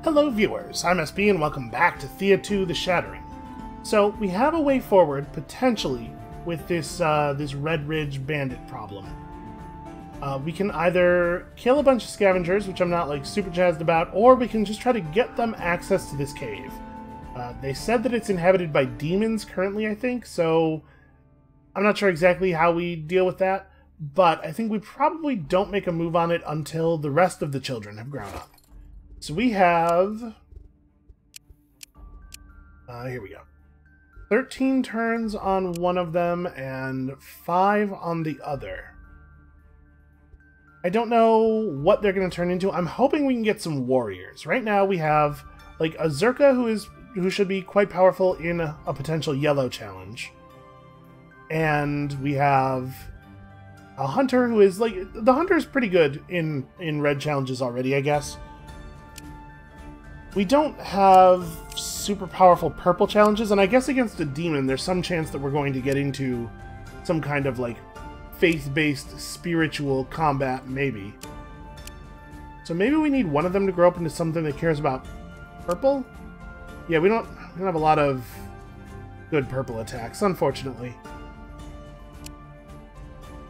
Hello viewers, I'm SB and welcome back to Thea 2 The Shattering. So, we have a way forward, potentially, with this Red Ridge bandit problem. We can either kill a bunch of scavengers, which I'm not like super jazzed about, or we can just try to get them access to this cave. They said that it's inhabited by demons currently, I think, so I'm not sure exactly how we deal with that, but I think we probably don't make a move on it until the rest of the children have grown up. So we have... here we go. 13 turns on one of them and 5 on the other. I don't know what they're going to turn into. I'm hoping we can get some warriors. Right now we have like a Zerka who should be quite powerful in a potential yellow challenge. And we have a hunter who is like... The hunter is pretty good in red challenges already, I guess. We don't have super powerful purple challenges, and I guess against a demon there's some chance that we're going to get into some kind of like faith-based spiritual combat, maybe. So maybe we need one of them to grow up into something that cares about purple? Yeah, we don't have a lot of good purple attacks, unfortunately.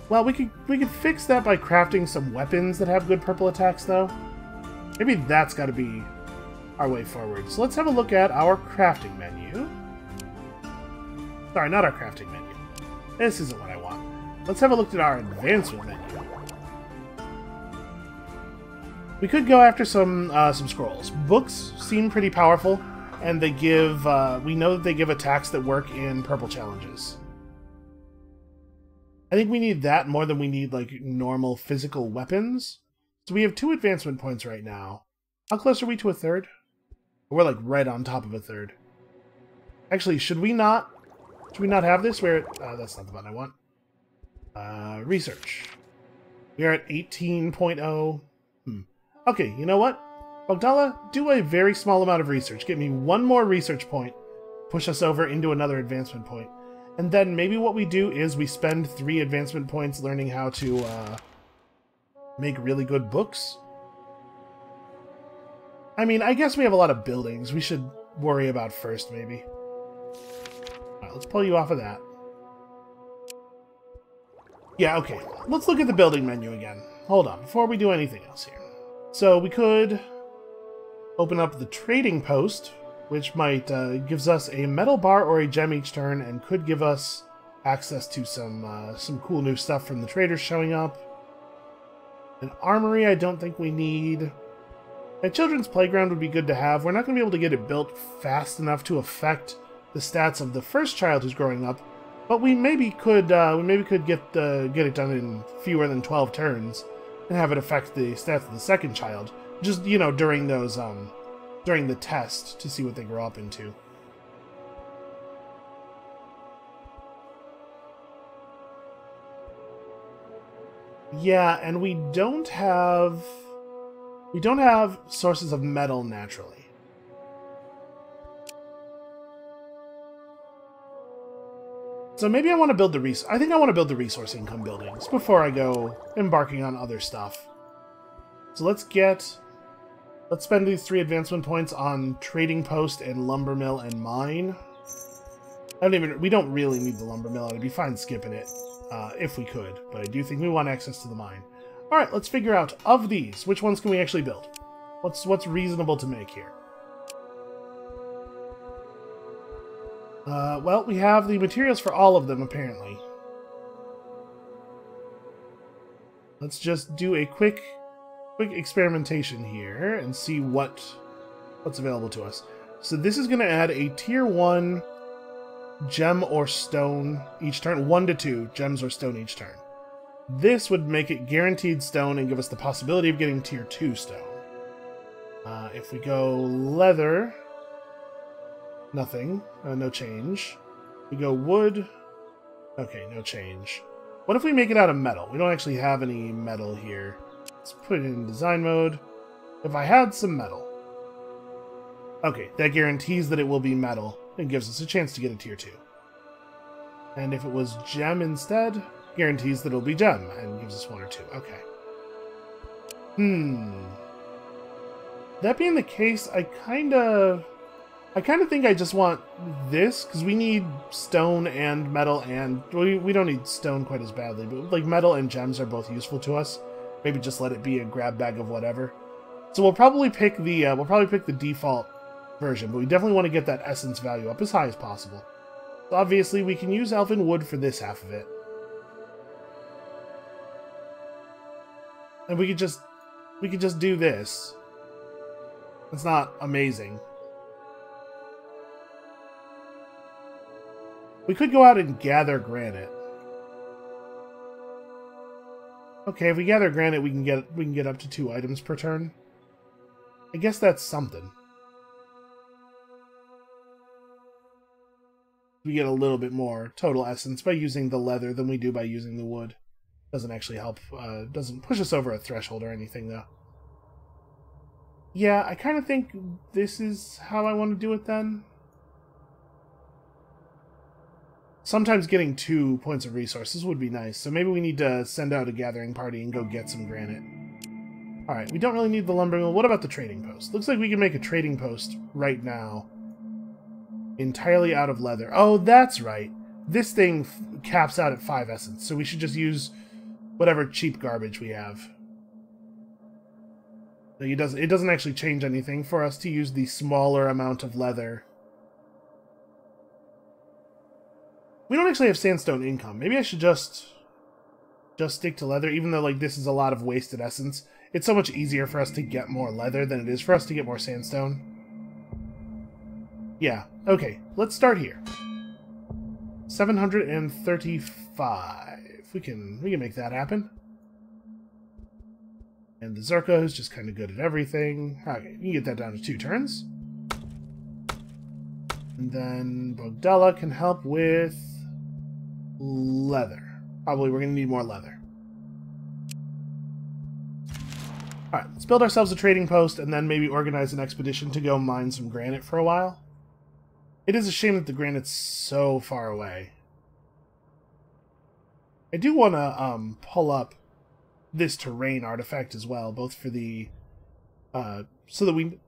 Well, we could fix that by crafting some weapons that have good purple attacks, though. Maybe that's got to be our way forward. So let's have a look at our crafting menu. Sorry, not our crafting menu. This isn't what I want. Let's have a look at our advancement menu. We could go after some scrolls. Books seem pretty powerful, and they give... we know that they give attacks that work in purple challenges. I think we need that more than we need, like, normal physical weapons. So we have 2 advancement points right now. How close are we to a third? We're like right on top of a third. Actually, should we not have this where that's not the button I want. Research. We are at 18.0. Okay, you know what? Bogdala, do a very small amount of research. Get me 1 more research point. Push us over into another advancement point. And then maybe what we do is we spend 3 advancement points learning how to make really good books. I mean, I guess we have a lot of buildings we should worry about first, maybe. Alright, let's pull you off of that. Yeah, okay. Let's look at the building menu again. Hold on, before we do anything else here. So we could open up the trading post, which might gives us a metal bar or a gem each turn, and could give us access to some cool new stuff from the traders showing up. An armory I don't think we need. A children's playground would be good to have. We're not going to be able to get it built fast enough to affect the stats of the first child who's growing up, but we maybe could get it done in fewer than 12 turns and have it affect the stats of the second child. Just, you know, during those during the test to see what they grow up into. Yeah, and we don't have sources of metal naturally. So maybe I want to build I think I want to build the resource income buildings before I go embarking on other stuff. So let's spend these 3 advancement points on trading post and lumber mill and mine. We don't really need the lumber mill. I'd be fine skipping it if we could, but I do think we want access to the mine. Alright, let's figure out, of these, which ones can we actually build? What's reasonable to make here? Well, we have the materials for all of them, apparently. Let's just do a quick experimentation here and see what's available to us. So this is going to add a tier 1 gem or stone each turn. 1 to 2 gems or stone each turn. This would make it guaranteed stone and give us the possibility of getting tier 2 stone. If we go leather, nothing, no change. We go wood, okay, no change. What if we make it out of metal? We don't actually have any metal here. Let's put it in design mode. If I had some metal. Okay, that guarantees that it will be metal and gives us a chance to get a tier 2. And if it was gem instead, guarantees that it'll be gem and gives us 1 or 2. Okay. That being the case, I kind of think I just want this, because we need stone and metal, and we don't need stone quite as badly, but like metal and gems are both useful to us. Maybe just let it be a grab bag of whatever. So we'll probably pick the default version, but we definitely want to get that essence value up as high as possible. So obviously we can use elven wood for this half of it. And we could just do this. It's not amazing. We could go out and gather granite. Okay, if we gather granite, we can get up to 2 items per turn. I guess that's something. We get a little bit more total essence by using the leather than we do by using the wood. Doesn't actually help, doesn't push us over a threshold or anything, though. Yeah, I kind of think this is how I want to do it, then. Sometimes getting 2 points of resources would be nice, so maybe we need to send out a gathering party and go get some granite. Alright, we don't really need the lumbering mill. What about the trading post? Looks like we can make a trading post right now. Entirely out of leather. Oh, that's right. This thing caps out at 5 essence, so we should just use whatever cheap garbage we have. It doesn't actually change anything for us to use the smaller amount of leather. We don't actually have sandstone income. Maybe I should just stick to leather, even though like this is a lot of wasted essence. It's so much easier for us to get more leather than it is for us to get more sandstone. Yeah, okay, let's start here. 735. We can make that happen. And the Zerka is just kind of good at everything. Okay, you can get that down to 2 turns. And then Bogdella can help with leather. Probably we're going to need more leather. Alright, let's build ourselves a trading post and then maybe organize an expedition to go mine some granite for a while. It is a shame that the granite's so far away. I do want to pull up this terrain artifact as well, both for the so that we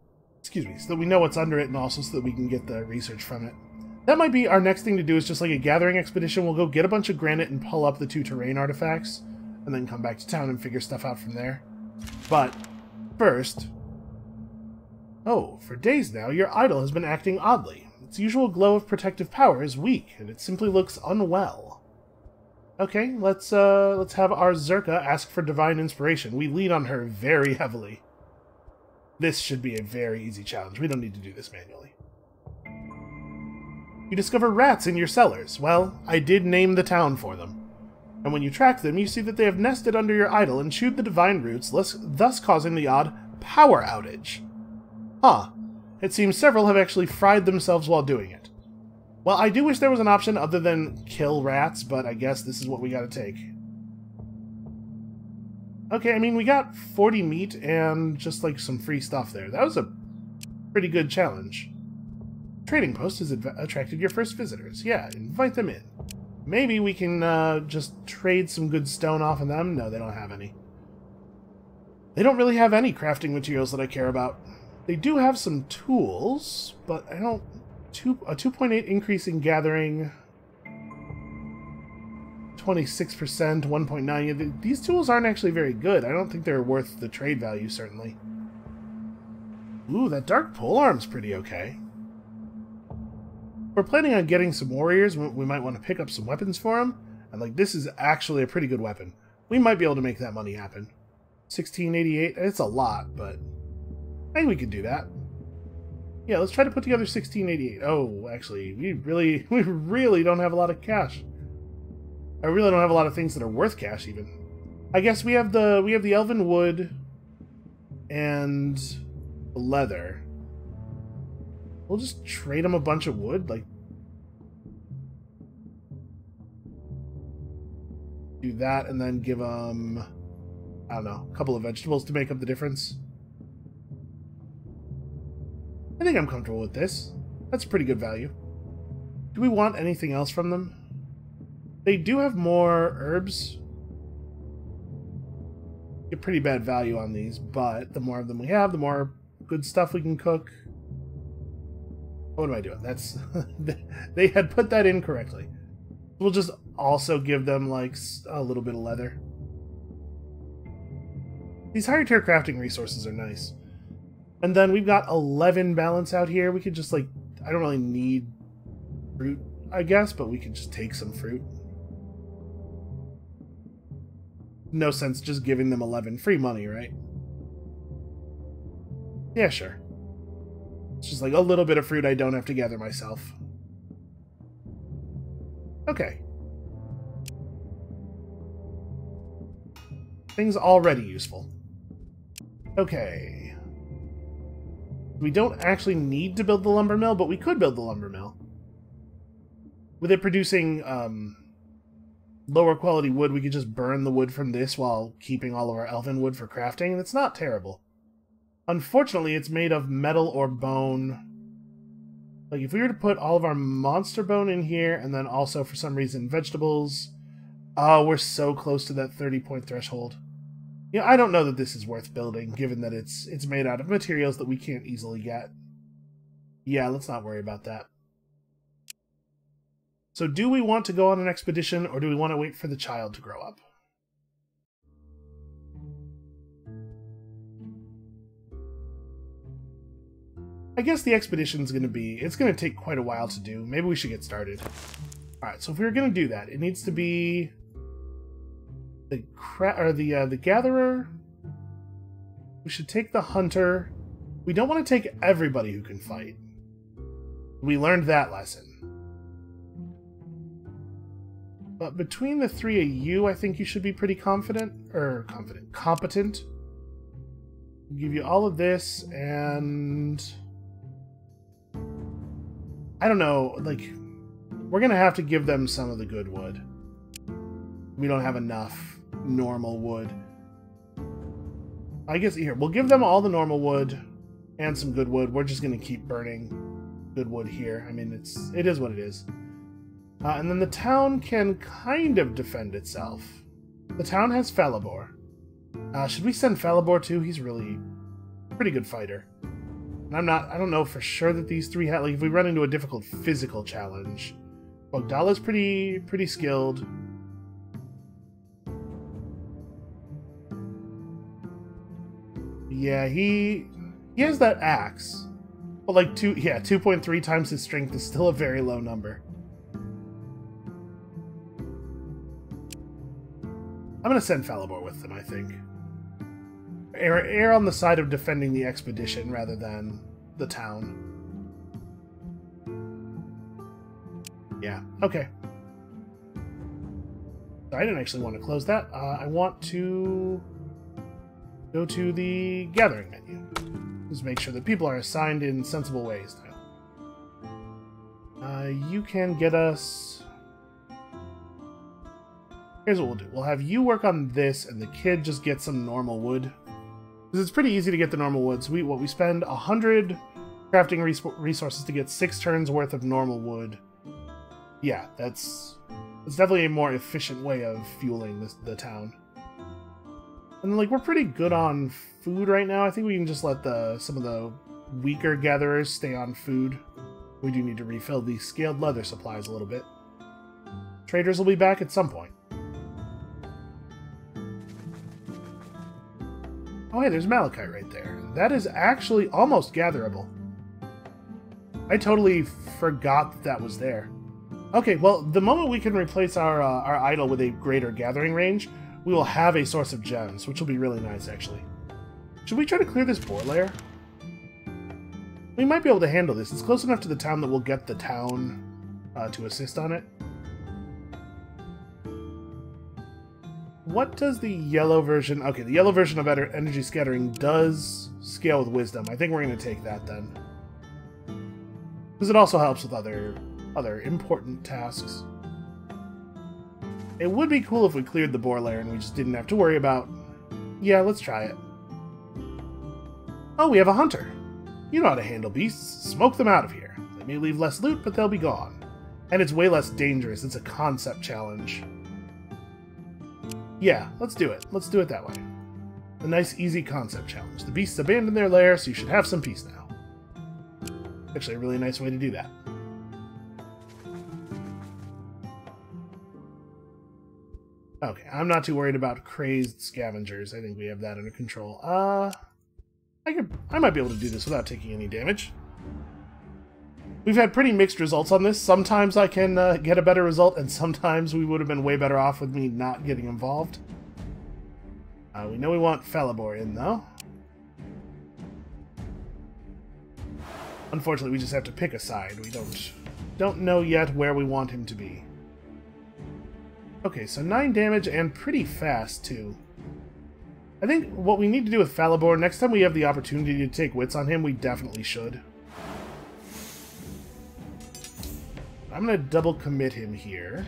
know what's under it, and also so that we can get the research from it. That might be our next thing to do, is just like a gathering expedition. We'll go get a bunch of granite and pull up the 2 terrain artifacts, and then come back to town and figure stuff out from there. But first, oh, for days now your idol has been acting oddly. Its usual glow of protective power is weak, and it simply looks unwell. Okay, let's have our Zerka ask for divine inspiration. We lean on her very heavily. This should be a very easy challenge. We don't need to do this manually. You discover rats in your cellars. Well, I did name the town for them. And when you track them, you see that they have nested under your idol and chewed the divine roots, thus causing the odd power outage. Huh. It seems several have actually fried themselves while doing it. Well, I do wish there was an option other than kill rats, but I guess this is what we gotta take. Okay, I mean, we got 40 meat and just, like, some free stuff there. That was a pretty good challenge. Trading post has attracted your first visitors. Yeah, invite them in. Maybe we can just trade some good stone off of them. No, they don't have any. They don't really have any crafting materials that I care about. They do have some tools, but I don't... a 2.8 increase in gathering... 26%, 1.9. These tools aren't actually very good. I don't think they're worth the trade value, certainly. Ooh, that dark polearm's pretty okay. We're planning on getting some warriors. We might want to pick up some weapons for them. And, like, this is actually a pretty good weapon. We might be able to make that money happen. 1688. It's a lot, but I think we could do that. Yeah, let's try to put together 1688. Oh, actually, we really don't have a lot of cash. I really don't have a lot of things that are worth cash, even. I guess we have the elven wood and the leather. We'll just trade them a bunch of wood, like do that, and then give them, I don't know, a couple of vegetables to make up the difference. I think I'm comfortable with this. That's pretty good value. Do we want anything else from them? They do have more herbs. Get pretty bad value on these, but the more of them we have, the more good stuff we can cook. What am I doing? That's they had put that in correctly. We'll just also give them like a little bit of leather. These higher tier crafting resources are nice. And then we've got 11 balance out here. We could just like, I don't really need fruit, I guess, but we could just take some fruit. No sense just giving them 11 free money, right? Yeah, sure. It's just like a little bit of fruit I don't have to gather myself. Okay. Things already useful. Okay. We don't actually need to build the lumber mill, but we could build the lumber mill. With it producing lower quality wood, we could just burn the wood from this while keeping all of our elven wood for crafting. That's not terrible. Unfortunately, it's made of metal or bone. Like, if we were to put all of our monster bone in here, and then also, for some reason, vegetables... Oh, we're so close to that 30-point threshold. Yeah, I don't know that this is worth building, given that it's made out of materials that we can't easily get. Yeah, let's not worry about that. So do we want to go on an expedition, or do we want to wait for the child to grow up? I guess the expedition's going to be... It's going to take quite a while to do. Maybe we should get started. Alright, so if we were going to do that, it needs to be... the gatherer. We should take the hunter. We don't want to take everybody who can fight. We learned that lesson. But between the three of you, I think you should be pretty competent. Competent. I'll give you all of this, and... I don't know, like... We're gonna have to give them some of the good wood. We don't have enough normal wood. I guess, here, we'll give them all the normal wood and some good wood. We're just gonna keep burning good wood here. I mean, it is what it is. And then the town can kind of defend itself. The town has Falibor. Should we send Falibor too? He's really a pretty good fighter. And I don't know for sure that these three have, like, if we run into a difficult physical challenge. Bogdala's pretty skilled. Yeah, he has that axe. But like 2.3 times his strength is still a very low number. I'm gonna send Falibor with them, I think. Err on the side of defending the expedition rather than the town. Yeah, okay. I didn't actually want to close that. I want to go to the gathering menu. Just make sure that people are assigned in sensible ways now. You can get us... Here's what we'll do. We'll have you work on this, and the kid just get some normal wood. Because it's pretty easy to get the normal wood. So we spend 100 crafting resources to get 6 turns worth of normal wood. Yeah, that's definitely a more efficient way of fueling the town. And like, we're pretty good on food right now. I think we can just let some of the weaker gatherers stay on food. We do need to refill the scaled leather supplies a little bit. Traders will be back at some point. Oh hey, there's malachite right there. That is actually almost gatherable. I totally forgot that was there. Okay, well, the moment we can replace our idol with a greater gathering range, we will have a source of gems, which will be really nice, actually. Should we try to clear this boar lair? We might be able to handle this. It's close enough to the town that we'll get the town to assist on it. What does the yellow version... Okay, the yellow version of energy scattering does scale with wisdom. I think we're going to take that, then. Because it also helps with other important tasks. It would be cool if we cleared the boar lair and we just didn't have to worry about... Yeah, let's try it. Oh, we have a hunter. You know how to handle beasts. Smoke them out of here. They may leave less loot, but they'll be gone. And it's way less dangerous. It's a concept challenge. Yeah, let's do it. Let's do it that way. A nice, easy concept challenge. The beasts abandoned their lair, so you should have some peace now. Actually, a really nice way to do that. Okay, I'm not too worried about crazed scavengers. I think we have that under control. I might be able to do this without taking any damage. We've had pretty mixed results on this. Sometimes I can get a better result, and sometimes we would have been way better off with me not getting involved. We know we want Falibor in, though. Unfortunately, we just have to pick a side. We don't know yet where we want him to be. Okay, so 9 damage and pretty fast, too. I think what we need to do with Falibor, next time we have the opportunity to take wits on him, we definitely should. I'm going to double commit him here.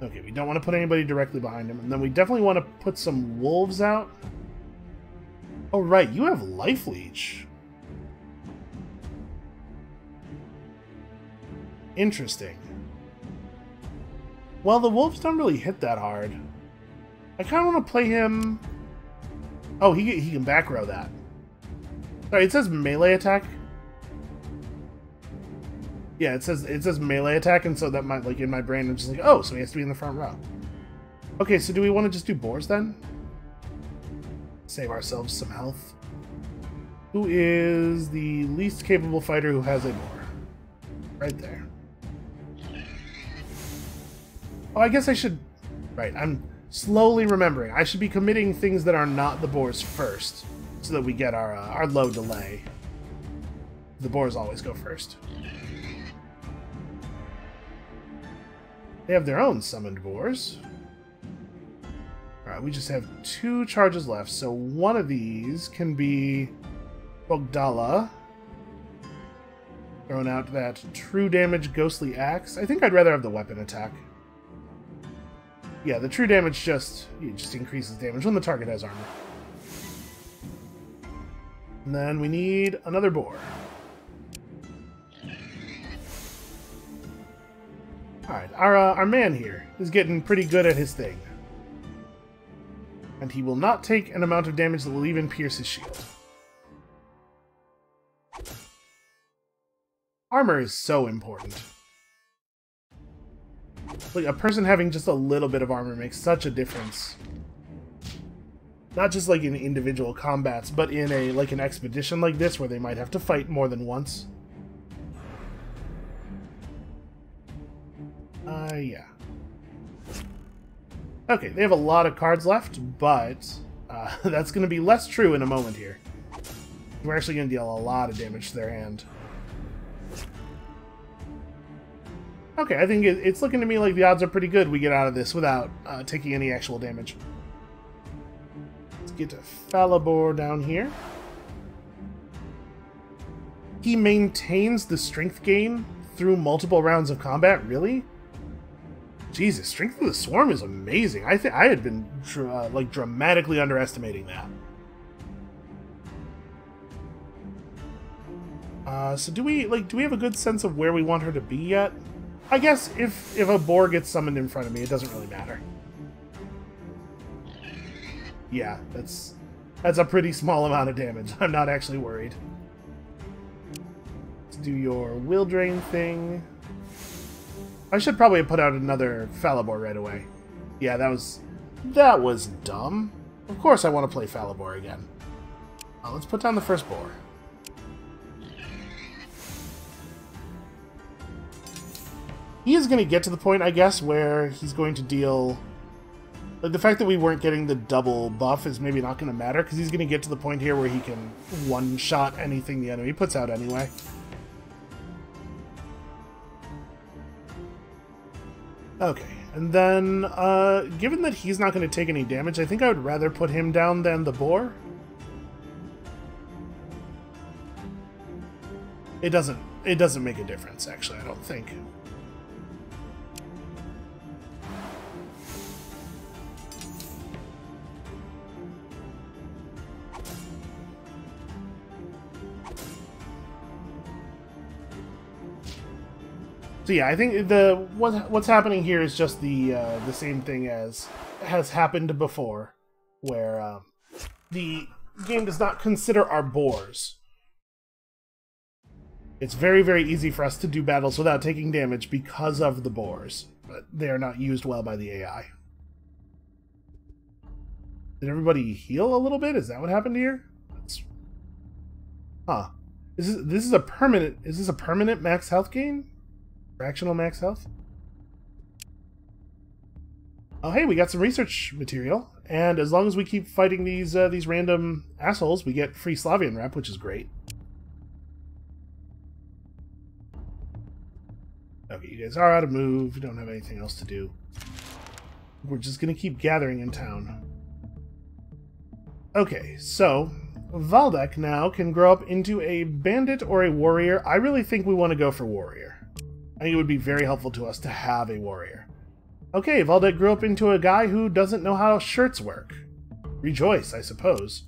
Okay, we don't want to put anybody directly behind him. And then we definitely want to put some wolves out. Oh, right, you have Life Leech. Interesting. Well, the wolves don't really hit that hard. I kind of want to play him... Oh, he can back row that. Sorry, it says melee attack. Yeah, it says melee attack, and so that might, like, in my brain, I'm just like, oh, so he has to be in the front row. Okay, so do we want to just do boars then? Save ourselves some health. Who is the least capable fighter who has a boar? Right there. Oh, I guess I should... Right, I'm slowly remembering. I should be committing things that are not the boars first, so that we get our low delay. The boars always go first. They have their own summoned boars. Alright, we just have 2 charges left, so one of these can be Bogdala. Throwing out that true damage ghostly axe. I think I'd rather have the weapon attack. Yeah, the true damage just increases damage when the target has armor. And then we need another boar. Alright, our man here is getting pretty good at his thing. And he will not take an amount of damage that will even pierce his shield. Armor is so important. Like, a person having just a little bit of armor makes such a difference. Not just like in individual combats, but in an expedition like this where they might have to fight more than once. Yeah. Okay, they have a lot of cards left, but that's going to be less true in a moment here. We're actually going to deal a lot of damage to their hand. Okay, I think it's looking to me like the odds are pretty good we get out of this without taking any actual damage. Let's get to Falibor down here. He maintains the strength gain through multiple rounds of combat, really? Jesus, Strength of the Swarm is amazing. I think I had been dramatically underestimating that. So do we have a good sense of where we want her to be yet? I guess if a boar gets summoned in front of me, it doesn't really matter. Yeah, that's a pretty small amount of damage. I'm not actually worried. Let's do your will drain thing. I should probably have put out another Falibor right away. Yeah, that was dumb. Of course I want to play Falibor again. Let's put down the first boar. He is going to get to the point, I guess, where he's going to deal... Like, the fact that we weren't getting the double buff is maybe not going to matter, because he's going to get to the point here where he can one-shot anything the enemy puts out anyway. Okay, and then, given that he's not going to take any damage, I think I would rather put him down than the boar. It doesn't make a difference, actually, I don't think. So yeah, I think what's happening here is just the same thing as has happened before, where the game does not consider our boars. It's very, very easy for us to do battles without taking damage because of the boars, but they are not used well by the AI. Did everybody heal a little bit? Is that what happened here? Huh. This is a permanent. Is this a permanent max health gain? Fractional max health? Oh, hey, we got some research material, and as long as we keep fighting these random assholes, we get free Slavian rep, which is great. Okay, you guys are out of move. You don't have anything else to do. We're just gonna keep gathering in town. Okay, so Valdek now can grow up into a bandit or a warrior. I really think we want to go for warrior. I think it would be very helpful to us to have a warrior. Okay, Valdek grew up into a guy who doesn't know how shirts work. Rejoice, I suppose.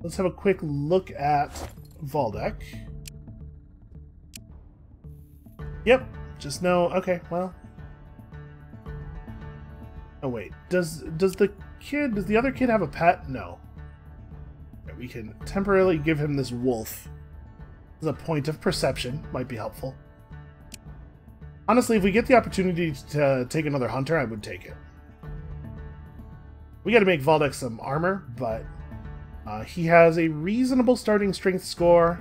Let's have a quick look at Valdek. Yep, just no. Okay, well. Oh wait, does the other kid have a pet? No. We can temporarily give him this wolf as a point of perception. Might be helpful. Honestly, if we get the opportunity to take another hunter, I would take it. We got to make Valdek some armor, but he has a reasonable starting strength score,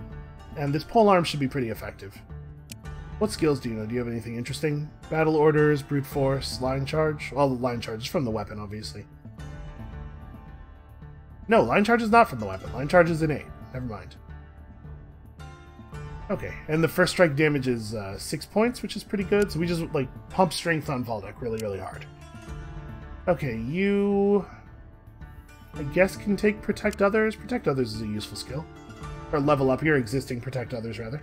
and this polearm should be pretty effective. What skills do you know? Do you have anything interesting? Battle orders, brute force, line charge? Well, the line charge is from the weapon, obviously. No, line charge is not from the weapon. Line charge is innate. Never mind. Okay, and the first strike damage is 6 points, which is pretty good. So we just, like, pump strength on Valdek really, really hard. Okay, you, I guess, can take Protect Others. Protect Others is a useful skill. Or level up your existing Protect Others, rather.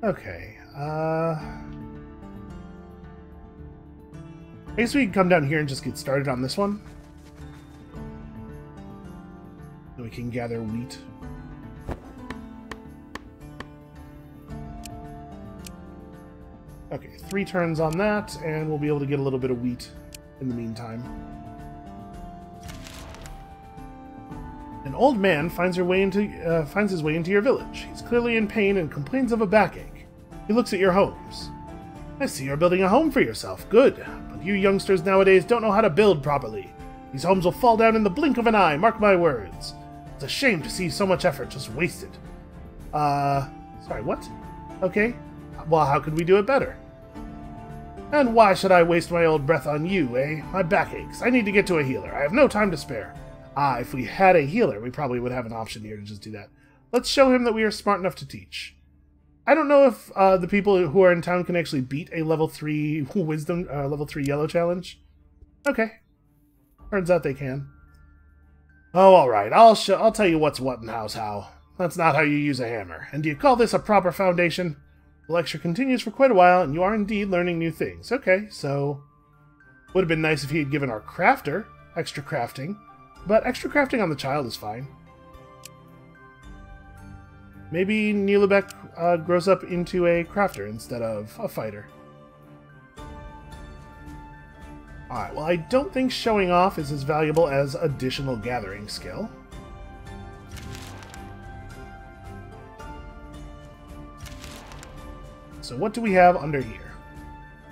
Okay, I guess we can come down here and just get started on this one. Then we can gather wheat. Okay, 3 turns on that, and we'll be able to get a little bit of wheat in the meantime. An old man finds his way into your village. He's clearly in pain and complains of a backache. He looks at your homes. I see you're building a home for yourself. Good. But you youngsters nowadays don't know how to build properly. These homes will fall down in the blink of an eye, mark my words. It's a shame to see so much effort just wasted. Sorry, what? Okay. Well, how could we do it better? And why should I waste my old breath on you, eh? My back aches. I need to get to a healer. I have no time to spare. If we had a healer, we probably would have an option here to just do that. Let's show him that we are smart enough to teach. I don't know if the people who are in town can actually beat a level 3 wisdom, level 3 yellow challenge. Okay. Turns out they can. Oh, alright. I'll tell you what's what and how's how. That's not how you use a hammer. And do you call this a proper foundation? The lecture continues for quite a while, and you are indeed learning new things. Okay, so would have been nice if he had given our crafter extra crafting. But extra crafting on the child is fine. Maybe Nilebek grows up into a crafter instead of a fighter. Alright, well, I don't think showing off is as valuable as additional gathering skill. So what do we have under here?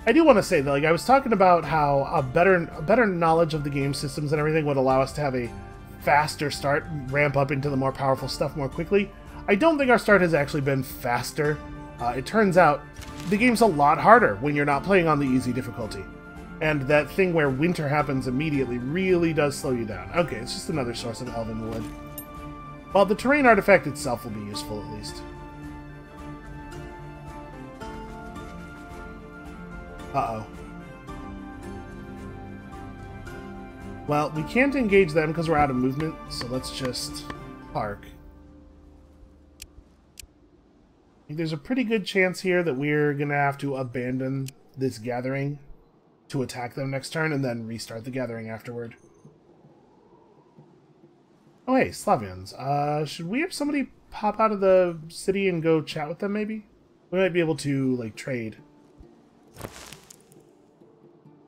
I do want to say that, like, I was talking about how a better knowledge of the game systems and everything would allow us to have a faster start, ramp up into the more powerful stuff more quickly. I don't think our start has actually been faster. It turns out the game's a lot harder when you're not playing on the easy difficulty. And that thing where winter happens immediately really does slow you down. Okay, it's just another source of elven wood. Well, the terrain artifact itself will be useful at least. Uh-oh. Well, we can't engage them because we're out of movement, so let's just park. I think there's a pretty good chance here that we're going to have to abandon this gathering to attack them next turn and then restart the gathering afterward. Oh hey, Slavians. Should we have somebody pop out of the city and go chat with them, maybe? We might be able to, like, trade.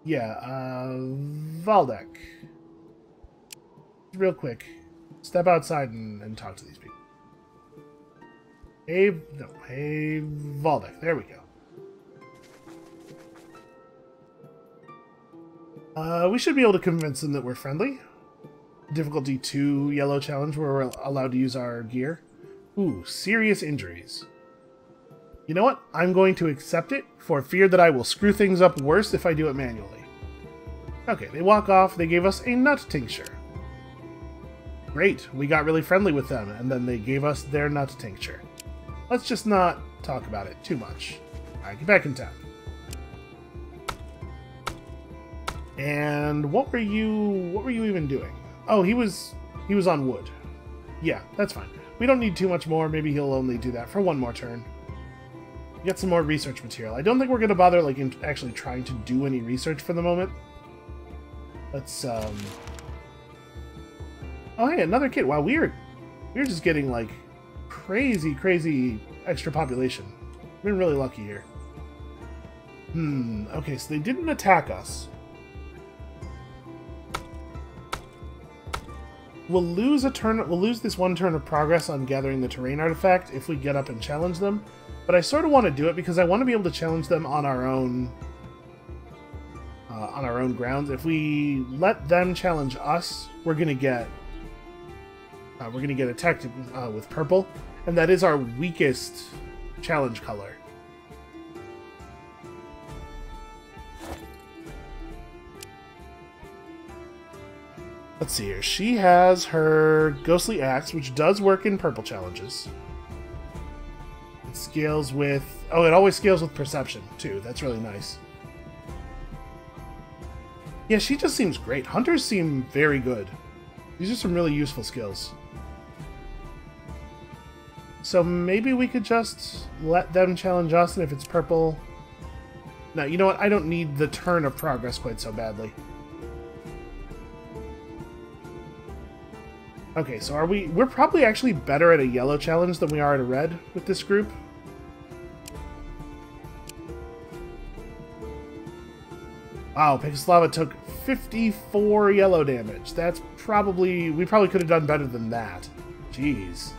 Yeah, Valdek. Real quick. Step outside and talk to these people. Hey, no, hey, Valdek. There we go. We should be able to convince them that we're friendly. Difficulty 2 yellow challenge where we're allowed to use our gear. Ooh, serious injuries. You know what? I'm going to accept it for fear that I will screw things up worse if I do it manually. Okay, they walk off. They gave us a nut tincture. Great, we got really friendly with them, and then they gave us their nut tincture. Let's just not talk about it too much. Alright, get back in town. And what were you even doing? Oh, he was on wood. Yeah, that's fine. We don't need too much more. Maybe he'll only do that for one more turn. Get some more research material. I don't think we're going to bother like actually trying to do any research for the moment. Let's oh hey, another kid. Wow, we're just getting like crazy extra population. We've been really lucky here. Okay, so they didn't attack us. We'll lose this one turn of progress on gathering the terrain artifact if we get up and challenge them. But I sort of want to do it because I want to be able to challenge them on our own grounds. If we let them challenge us, we're gonna get attacked with purple, and that is our weakest challenge color. Let's see here. She has her Ghostly Axe, which does work in purple challenges. It scales with... oh, it always scales with Perception, too. That's really nice. Yeah, she just seems great. Hunters seem very good. These are some really useful skills. So maybe we could just let them challenge us, and if it's purple... no, you know what? I don't need the turn of progress quite so badly. Okay, so we're probably actually better at a yellow challenge than we are at a red with this group. Wow, Pixelava took 54 yellow damage. That's probably... we probably could have done better than that. Jeez.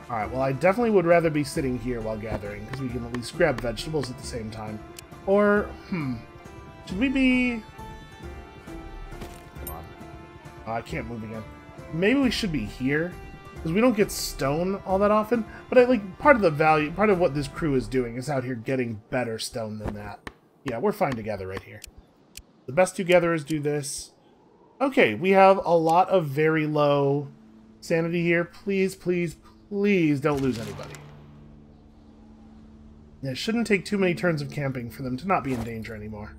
Alright, well I definitely would rather be sitting here while gathering, because we can at least grab vegetables at the same time. Or, should we be... I can't move again. Maybe we should be here, because we don't get stone all that often. But part of what this crew is doing is out here getting better stone than that. Yeah, we're fine together right here. The best two gatherers do this. Okay, we have a lot of very low sanity here. Please, please, please don't lose anybody. It shouldn't take too many turns of camping for them to not be in danger anymore.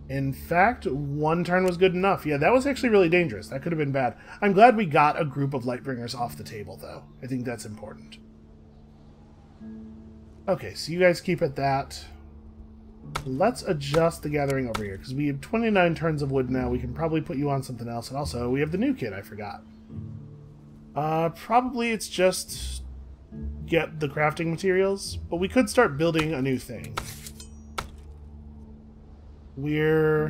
In fact, one turn was good enough. Yeah, that was actually really dangerous. That could have been bad. I'm glad we got a group of Lightbringers off the table, though. I think that's important. Okay, so you guys keep at that. Let's adjust the gathering over here, because we have 29 turns of wood now. We can probably put you on something else. And also, we have the new kid, I forgot. Probably it's just get the crafting materials, but we could start building a new thing. We're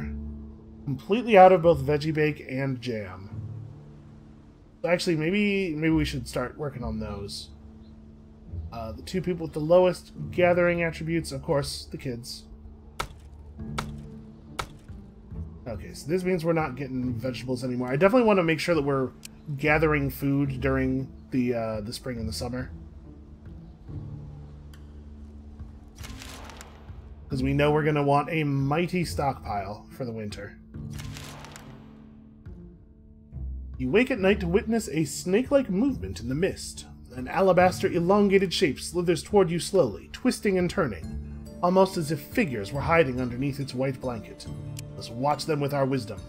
completely out of both Veggie Bake and Jam. Actually, maybe we should start working on those. The two people with the lowest gathering attributes, of course, the kids. Okay, so this means we're not getting vegetables anymore. I definitely want to make sure that we're gathering food during the spring and the summer. Because we know we're going to want a mighty stockpile for the winter. You wake at night to witness a snake-like movement in the mist. An alabaster elongated shape slithers toward you slowly, twisting and turning, almost as if figures were hiding underneath its white blanket. Let's watch them with our wisdom.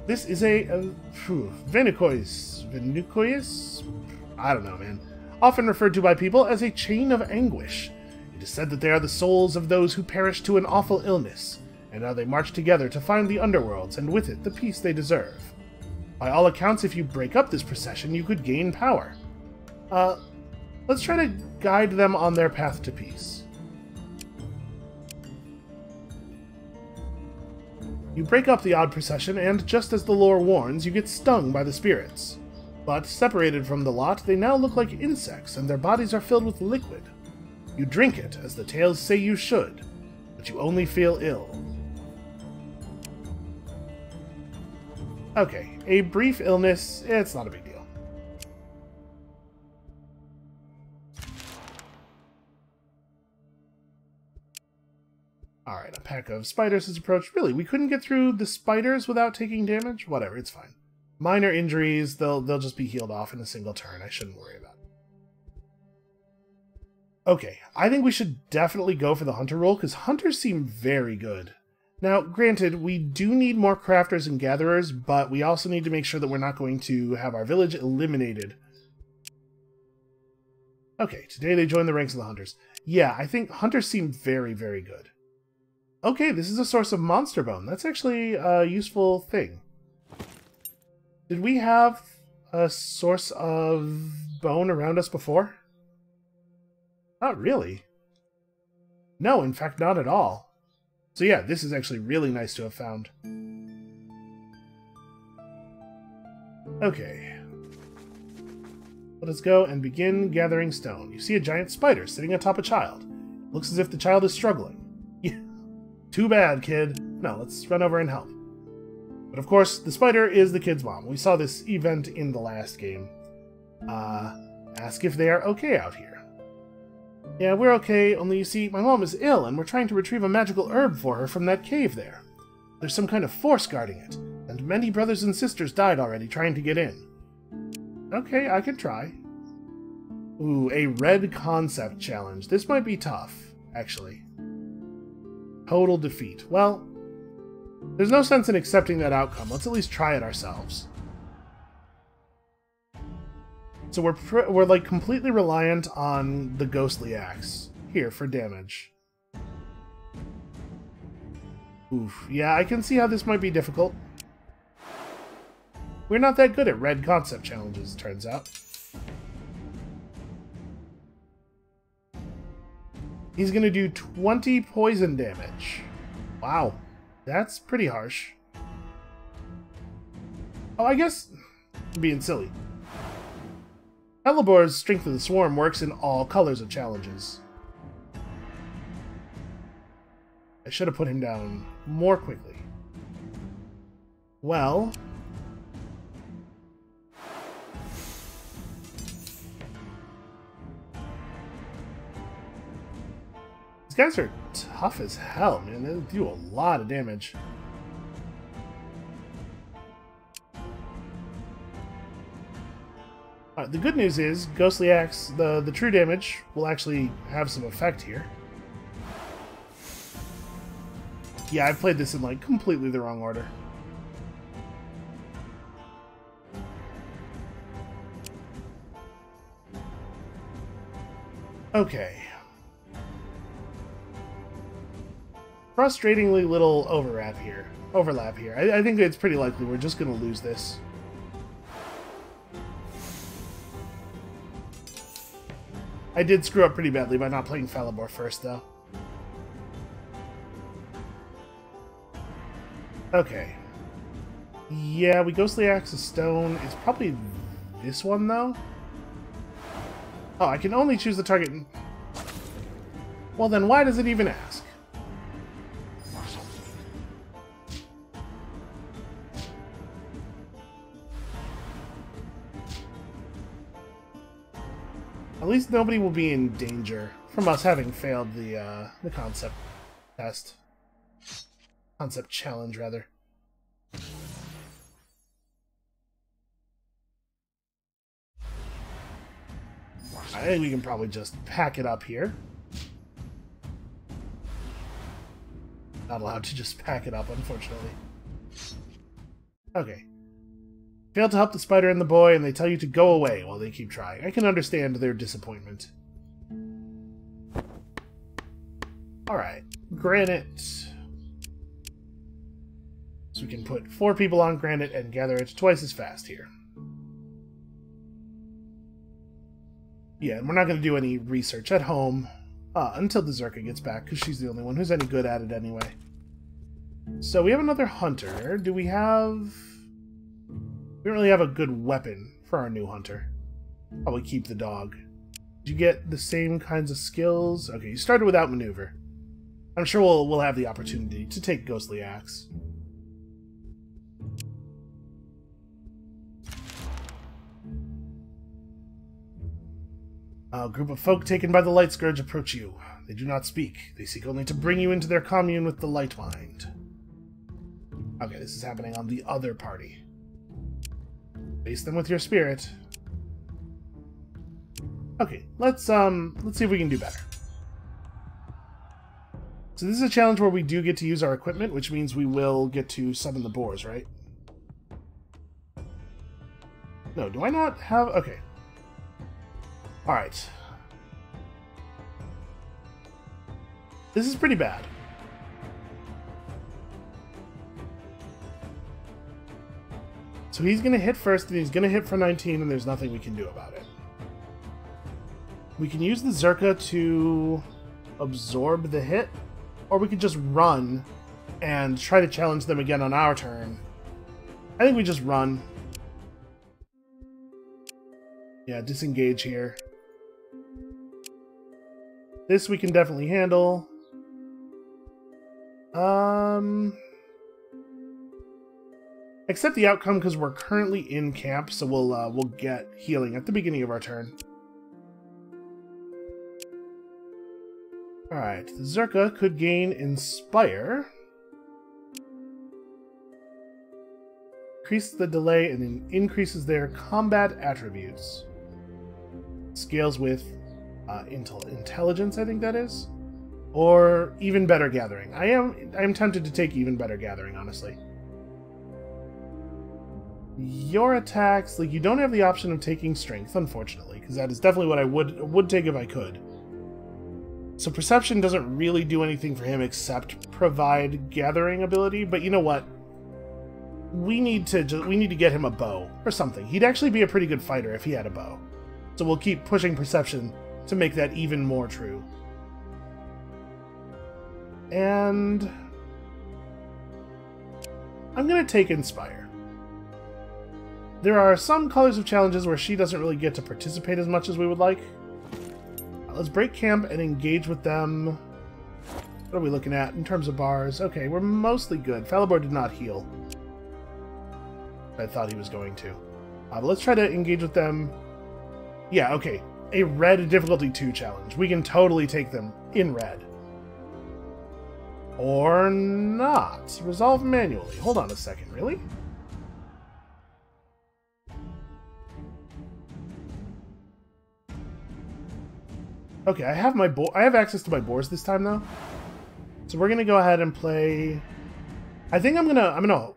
This is a Venucois? I don't know, man. Often referred to by people as a chain of anguish. It is said that they are the souls of those who perished to an awful illness, and now they march together to find the underworlds, and with it the peace they deserve. By all accounts, if you break up this procession, you could gain power. Let's try to guide them on their path to peace. You break up the odd procession, and just as the lore warns, you get stung by the spirits. But, separated from the lot, they now look like insects, and their bodies are filled with liquid. You drink it, as the tales say you should, but you only feel ill. Okay, a brief illness, it's not a big deal. Alright, a pack of spiders has approached. Really, we couldn't get through the spiders without taking damage? Whatever, it's fine. Minor injuries, they'll just be healed off in a single turn. I shouldn't worry about it. Okay, I think we should definitely go for the hunter role, because hunters seem very good. Now, granted, we do need more crafters and gatherers, but we also need to make sure that we're not going to have our village eliminated. Okay, today they join the ranks of the hunters. Yeah, I think hunters seem very, very good. Okay, this is a source of monster bone. That's actually a useful thing. Did we have a source of bone around us before? Not really. No, in fact, not at all. So yeah, this is actually really nice to have found. Okay. Let us go and begin gathering stone. You see a giant spider sitting atop a child. Looks as if the child is struggling. Yeah. Too bad, kid. No, let's run over and help. But of course, the spider is the kid's mom. We saw this event in the last game. Ask if they are okay out here. Yeah, we're okay, only you see, my mom is ill, and we're trying to retrieve a magical herb for her from that cave there. There's some kind of force guarding it, and many brothers and sisters died already trying to get in. Okay, I can try. Ooh, a red concept challenge. This might be tough, actually. Total defeat. Well, there's no sense in accepting that outcome. Let's at least try it ourselves. So we're like completely reliant on the ghostly axe here for damage. Oof, yeah, I can see how this might be difficult. We're not that good at red concept challenges, it turns out. He's gonna do 20 poison damage. Wow, that's pretty harsh. Oh, I guess I'm being silly. Hellebore's Strength of the Swarm works in all colors of challenges. I should have put him down more quickly. Well... these guys are tough as hell, man. They do a lot of damage. The good news is, Ghostly Axe, the true damage, will actually have some effect here. Yeah, I've played this in, like, completely the wrong order. Okay. Frustratingly little overlap here. I think it's pretty likely we're just going to lose this. I did screw up pretty badly by not playing Felibor first, though. Okay. Yeah, we Ghostly Axe a stone. It's probably this one, though. Oh, I can only choose the target. Well, then why does it even ask? At least nobody will be in danger from us having failed the concept test. Concept challenge, rather. I think we can probably just pack it up here. Not allowed to just pack it up, unfortunately. Okay. Failed to help the spider and the boy, and they tell you to go away while they keep trying. I can understand their disappointment. Alright. Granite. So we can put 4 people on granite and gather it twice as fast here. Yeah, and we're not going to do any research at home until the Zerka gets back, because she's the only one who's any good at it anyway. So we have another hunter. Do we have... We don't really have a good weapon for our new hunter. Probably keep the dog. Did you get the same kinds of skills? Okay, you started without maneuver. I'm sure we'll have the opportunity to take Ghostly Axe. A group of folk taken by the Light Scourge approach you. They do not speak. They seek only to bring you into their commune with the Light Mind. Okay, this is happening on the other party. Face them with your spirit. Okay, let's see if we can do better. So this is a challenge where we do get to use our equipment, which means we will get to summon the boars, right? No, do I not have... Okay. Alright. This is pretty bad. So he's going to hit first, and he's going to hit for 19, and there's nothing we can do about it. We can use the Zerka to absorb the hit, or we could just run and try to challenge them again on our turn. I think we just run. Yeah, disengage here. This we can definitely handle. Accept the outcome because we're currently in camp, so we'll get healing at the beginning of our turn. Alright, the Zerka could gain Inspire. Increases the delay and then increases their combat attributes. Scales with intelligence, I think that is. Or even better gathering. I am tempted to take even better gathering, honestly. Your attacks, like, you don't have the option of taking strength, unfortunately, because that is definitely what I would take if I could. So perception doesn't really do anything for him except provide gathering ability, but you know what? We need to get him a bow or something. He'd actually be a pretty good fighter if he had a bow. So we'll keep pushing perception to make that even more true. And I'm going to take Inspire. There are some colors of challenges where she doesn't really get to participate as much as we would like. Let's break camp and engage with them. What are we looking at in terms of bars? Okay, we're mostly good. Falibor did not heal. I thought he was going to. But let's try to engage with them. Yeah, okay. A red difficulty 2 challenge. We can totally take them in red. Or not. Resolve manually. Hold on a second, really? Okay, I have access to my boars this time though. So we're gonna go ahead and play. I think I'm gonna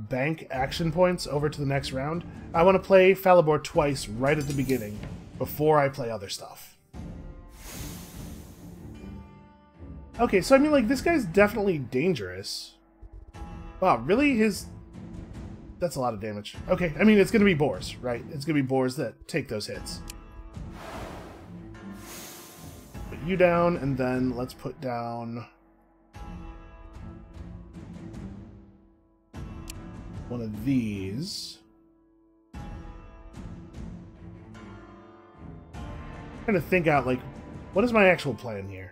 bank action points over to the next round. I want to play Falibor twice right at the beginning before I play other stuff. Okay, so I mean, like, this guy's definitely dangerous. Wow, really? That's a lot of damage. Okay, I mean, it's gonna be boars, right? It's gonna be boars that take those hits. Put you down, and then let's put down one of these. I'm trying to think out, like, what is my actual plan here?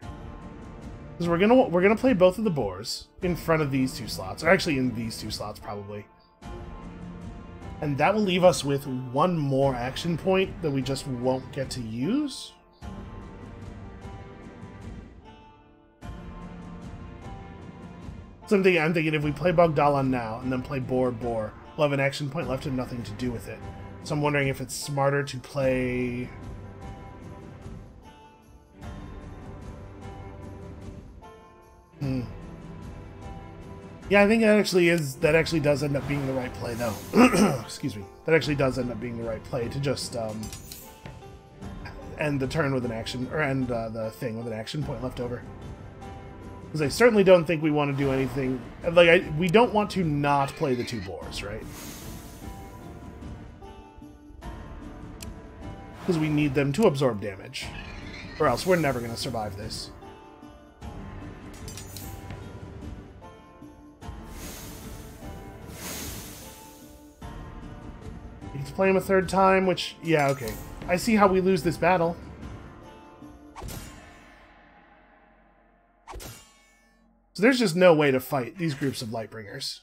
Because we're gonna play both of the boars in front of these 2 slots, or actually in these 2 slots probably, and that will leave us with 1 more action point that we just won't get to use. So I'm thinking if we play Bogdalan now and then play Boar, we'll have an action point left and nothing to do with it. So I'm wondering if it's smarter to play... Yeah, I think that actually does end up being the right play, though. Excuse me. That actually does end up being the right play to just end the turn with an action, or end the thing with an action point left over. Because I certainly don't think we want to do anything... Like, we don't want to not play the 2 boars, right? Because we need them to absorb damage. Or else we're never going to survive this. We get to play him a 3rd time, which... Yeah, okay. I see how we lose this battle. So there's just no way to fight these groups of Lightbringers.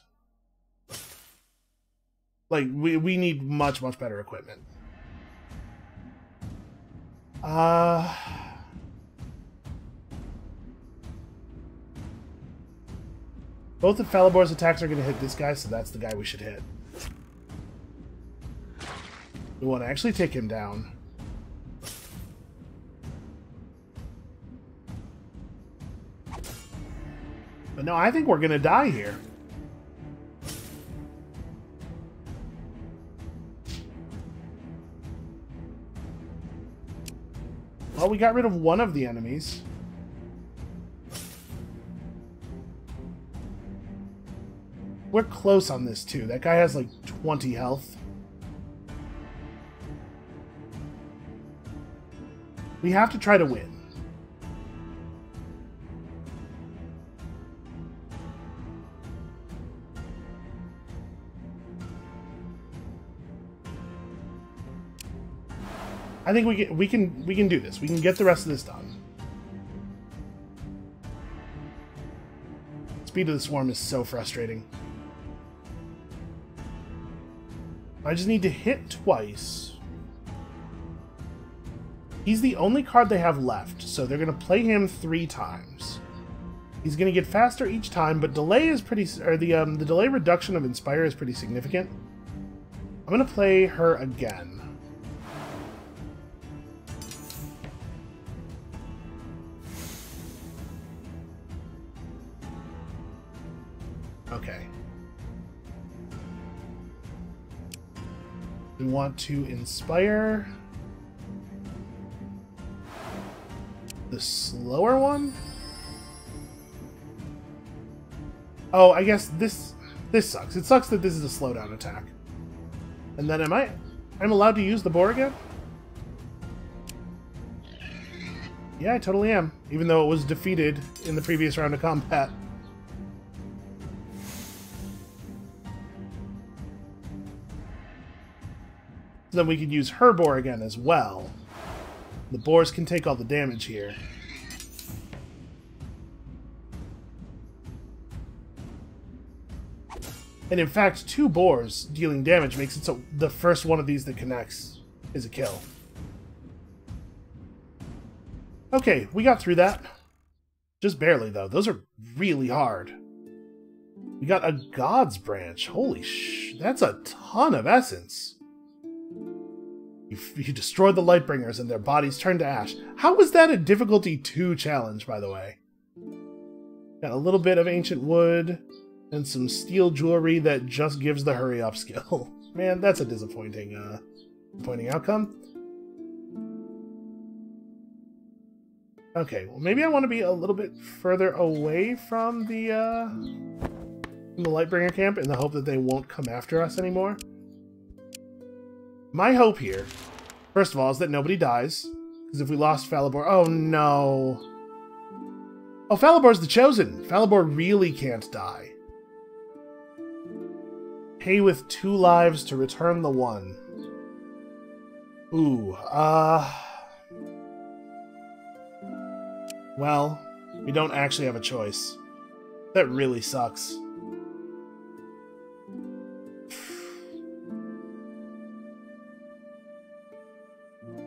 Like, we need much, much better equipment. Both of Falibor's attacks are going to hit this guy, so that's the guy we should hit. We want to actually take him down. But no, I think we're going to die here. Well, we got rid of one of the enemies. We're close on this, too. That guy has, like, 20 health. We have to try to win. I think we can do this. We can get the rest of this done. Speed of the Swarm is so frustrating. I just need to hit twice. He's the only card they have left, so they're going to play him 3 times. He's going to get faster each time, but delay is pretty... Or the delay reduction of Inspire is pretty significant. I'm going to play her again. Okay. We want to inspire the slower one? Oh, I guess this sucks. It sucks that this is a slowdown attack. And then I'm allowed to use the boar again? Yeah, I totally am. Even though it was defeated in the previous round of combat. So then we could use her boar again as well. The boars can take all the damage here. And in fact, 2 boars dealing damage makes it so the first one of these that connects is a kill. Okay, we got through that. Just barely, though. Those are really hard. We got a God's Branch. Holy that's a ton of essence. You destroyed the Lightbringers and their bodies turned to ash. How was that a difficulty 2 challenge, by the way? Got a little bit of ancient wood and some steel jewelry that just gives the hurry up skill. Man, that's a disappointing outcome. Okay, well maybe I want to be a little bit further away from the Lightbringer camp in the hope that they won't come after us anymore. My hope here, first of all, is that nobody dies. Because if we lost Falibor... Oh, no. Oh, Falibor's the Chosen. Falibor really can't die. Pay with 2 lives to return the 1. Ooh, well, we don't actually have a choice. That really sucks.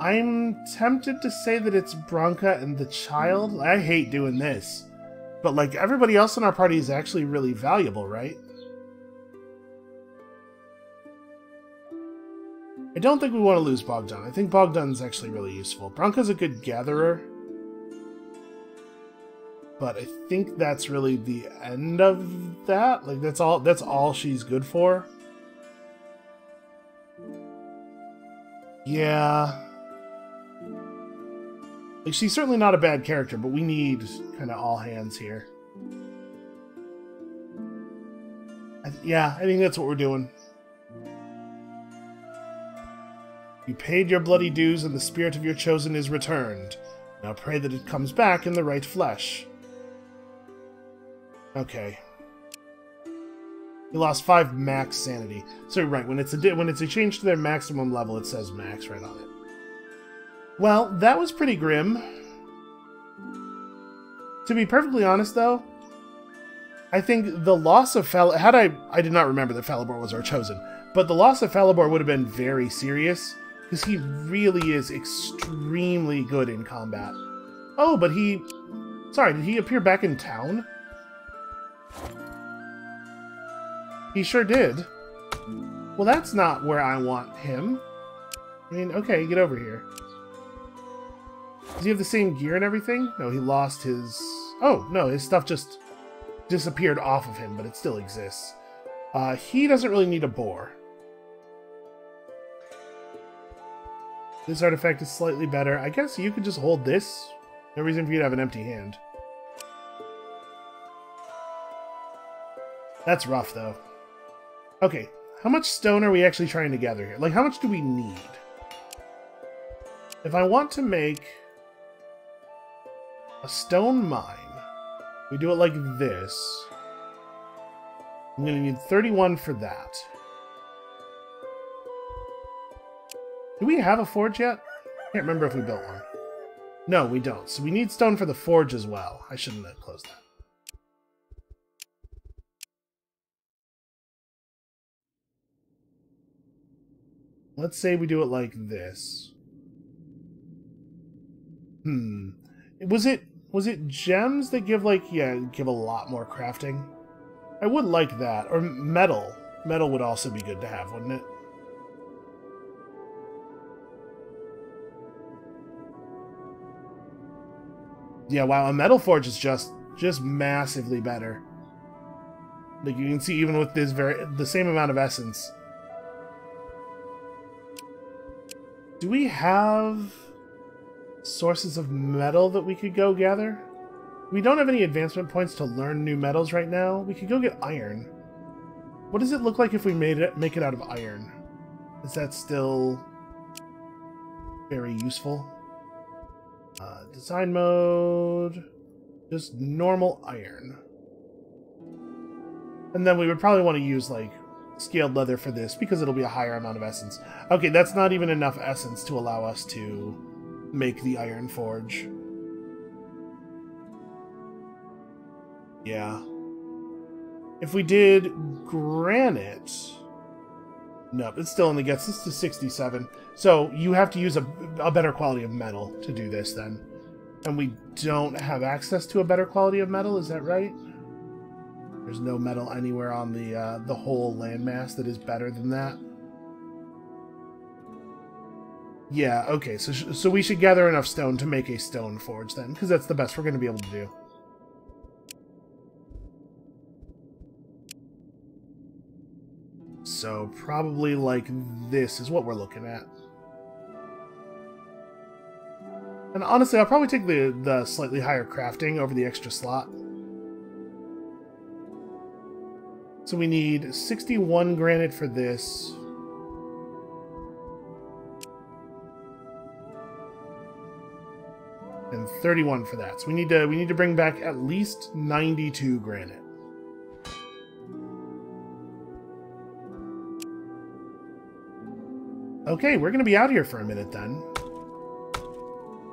I'm tempted to say that it's Branka and the child. I hate doing this. But, like, everybody else in our party is actually really valuable, right? I don't think we want to lose Bogdan. I think Bogdan's actually really useful. Branka's a good gatherer. But I think that's really the end of that. Like, that's all she's good for. Yeah. Like, she's certainly not a bad character, but we need kind of all hands here. Yeah, I think that's what we're doing. You paid your bloody dues, and the spirit of your chosen is returned. Now pray that it comes back in the right flesh. Okay. You lost 5 max sanity. So right, when it's a change to their maximum level, it says max right on it. Well, that was pretty grim. To be perfectly honest, though, I think the loss of I did not remember that Falibor was our chosen, but the loss of Falibor would have been very serious, because he really is extremely good in combat. Oh, but sorry, did he appear back in town? He sure did. Well, that's not where I want him. I mean, okay, get over here. Does he have the same gear and everything? No, he lost his... Oh, no, his stuff just disappeared off of him, but it still exists. He doesn't really need a boar. This artifact is slightly better. I guess you could just hold this. No reason for you to have an empty hand. That's rough, though. Okay, how much stone are we actually trying to gather here? Like, how much do we need? If I want to make a stone mine, we do it like this. I'm going to need 31 for that. Do we have a forge yet? I can't remember if we built one. No, we don't. So we need stone for the forge as well. I shouldn't have closed that. Let's say we do it like this. Was it gems that give give a lot more crafting? I would like that. Or metal. Metal would also be good to have, wouldn't it? Yeah, wow, a metal forge is just massively better. Like you can see, even with this the same amount of essence. Do we have sources of metal that we could go gather? We don't have any advancement points to learn new metals right now. We could go get iron. What does it look like if we make it out of iron? Is that still very useful? Design mode, just normal iron. And then we would probably want to use like scaled leather for this because it'll be a higher amount of essence. Okay, that's not even enough essence to allow us to make the iron forge. Yeah. If we did granite... Nope, it still only gets us to 67. So you have to use a better quality of metal to do this then. And we don't have access to a better quality of metal, is that right? There's no metal anywhere on the whole landmass that is better than that. Yeah, okay, so we should gather enough stone to make a stone forge then, because that's the best we're going to be able to do. So probably like this is what we're looking at. And honestly, I'll probably take the slightly higher crafting over the extra slot. So we need 61 granite for this. And 31 for that. So we need to bring back at least 92 granite. Okay, we're going to be out here for a minute then.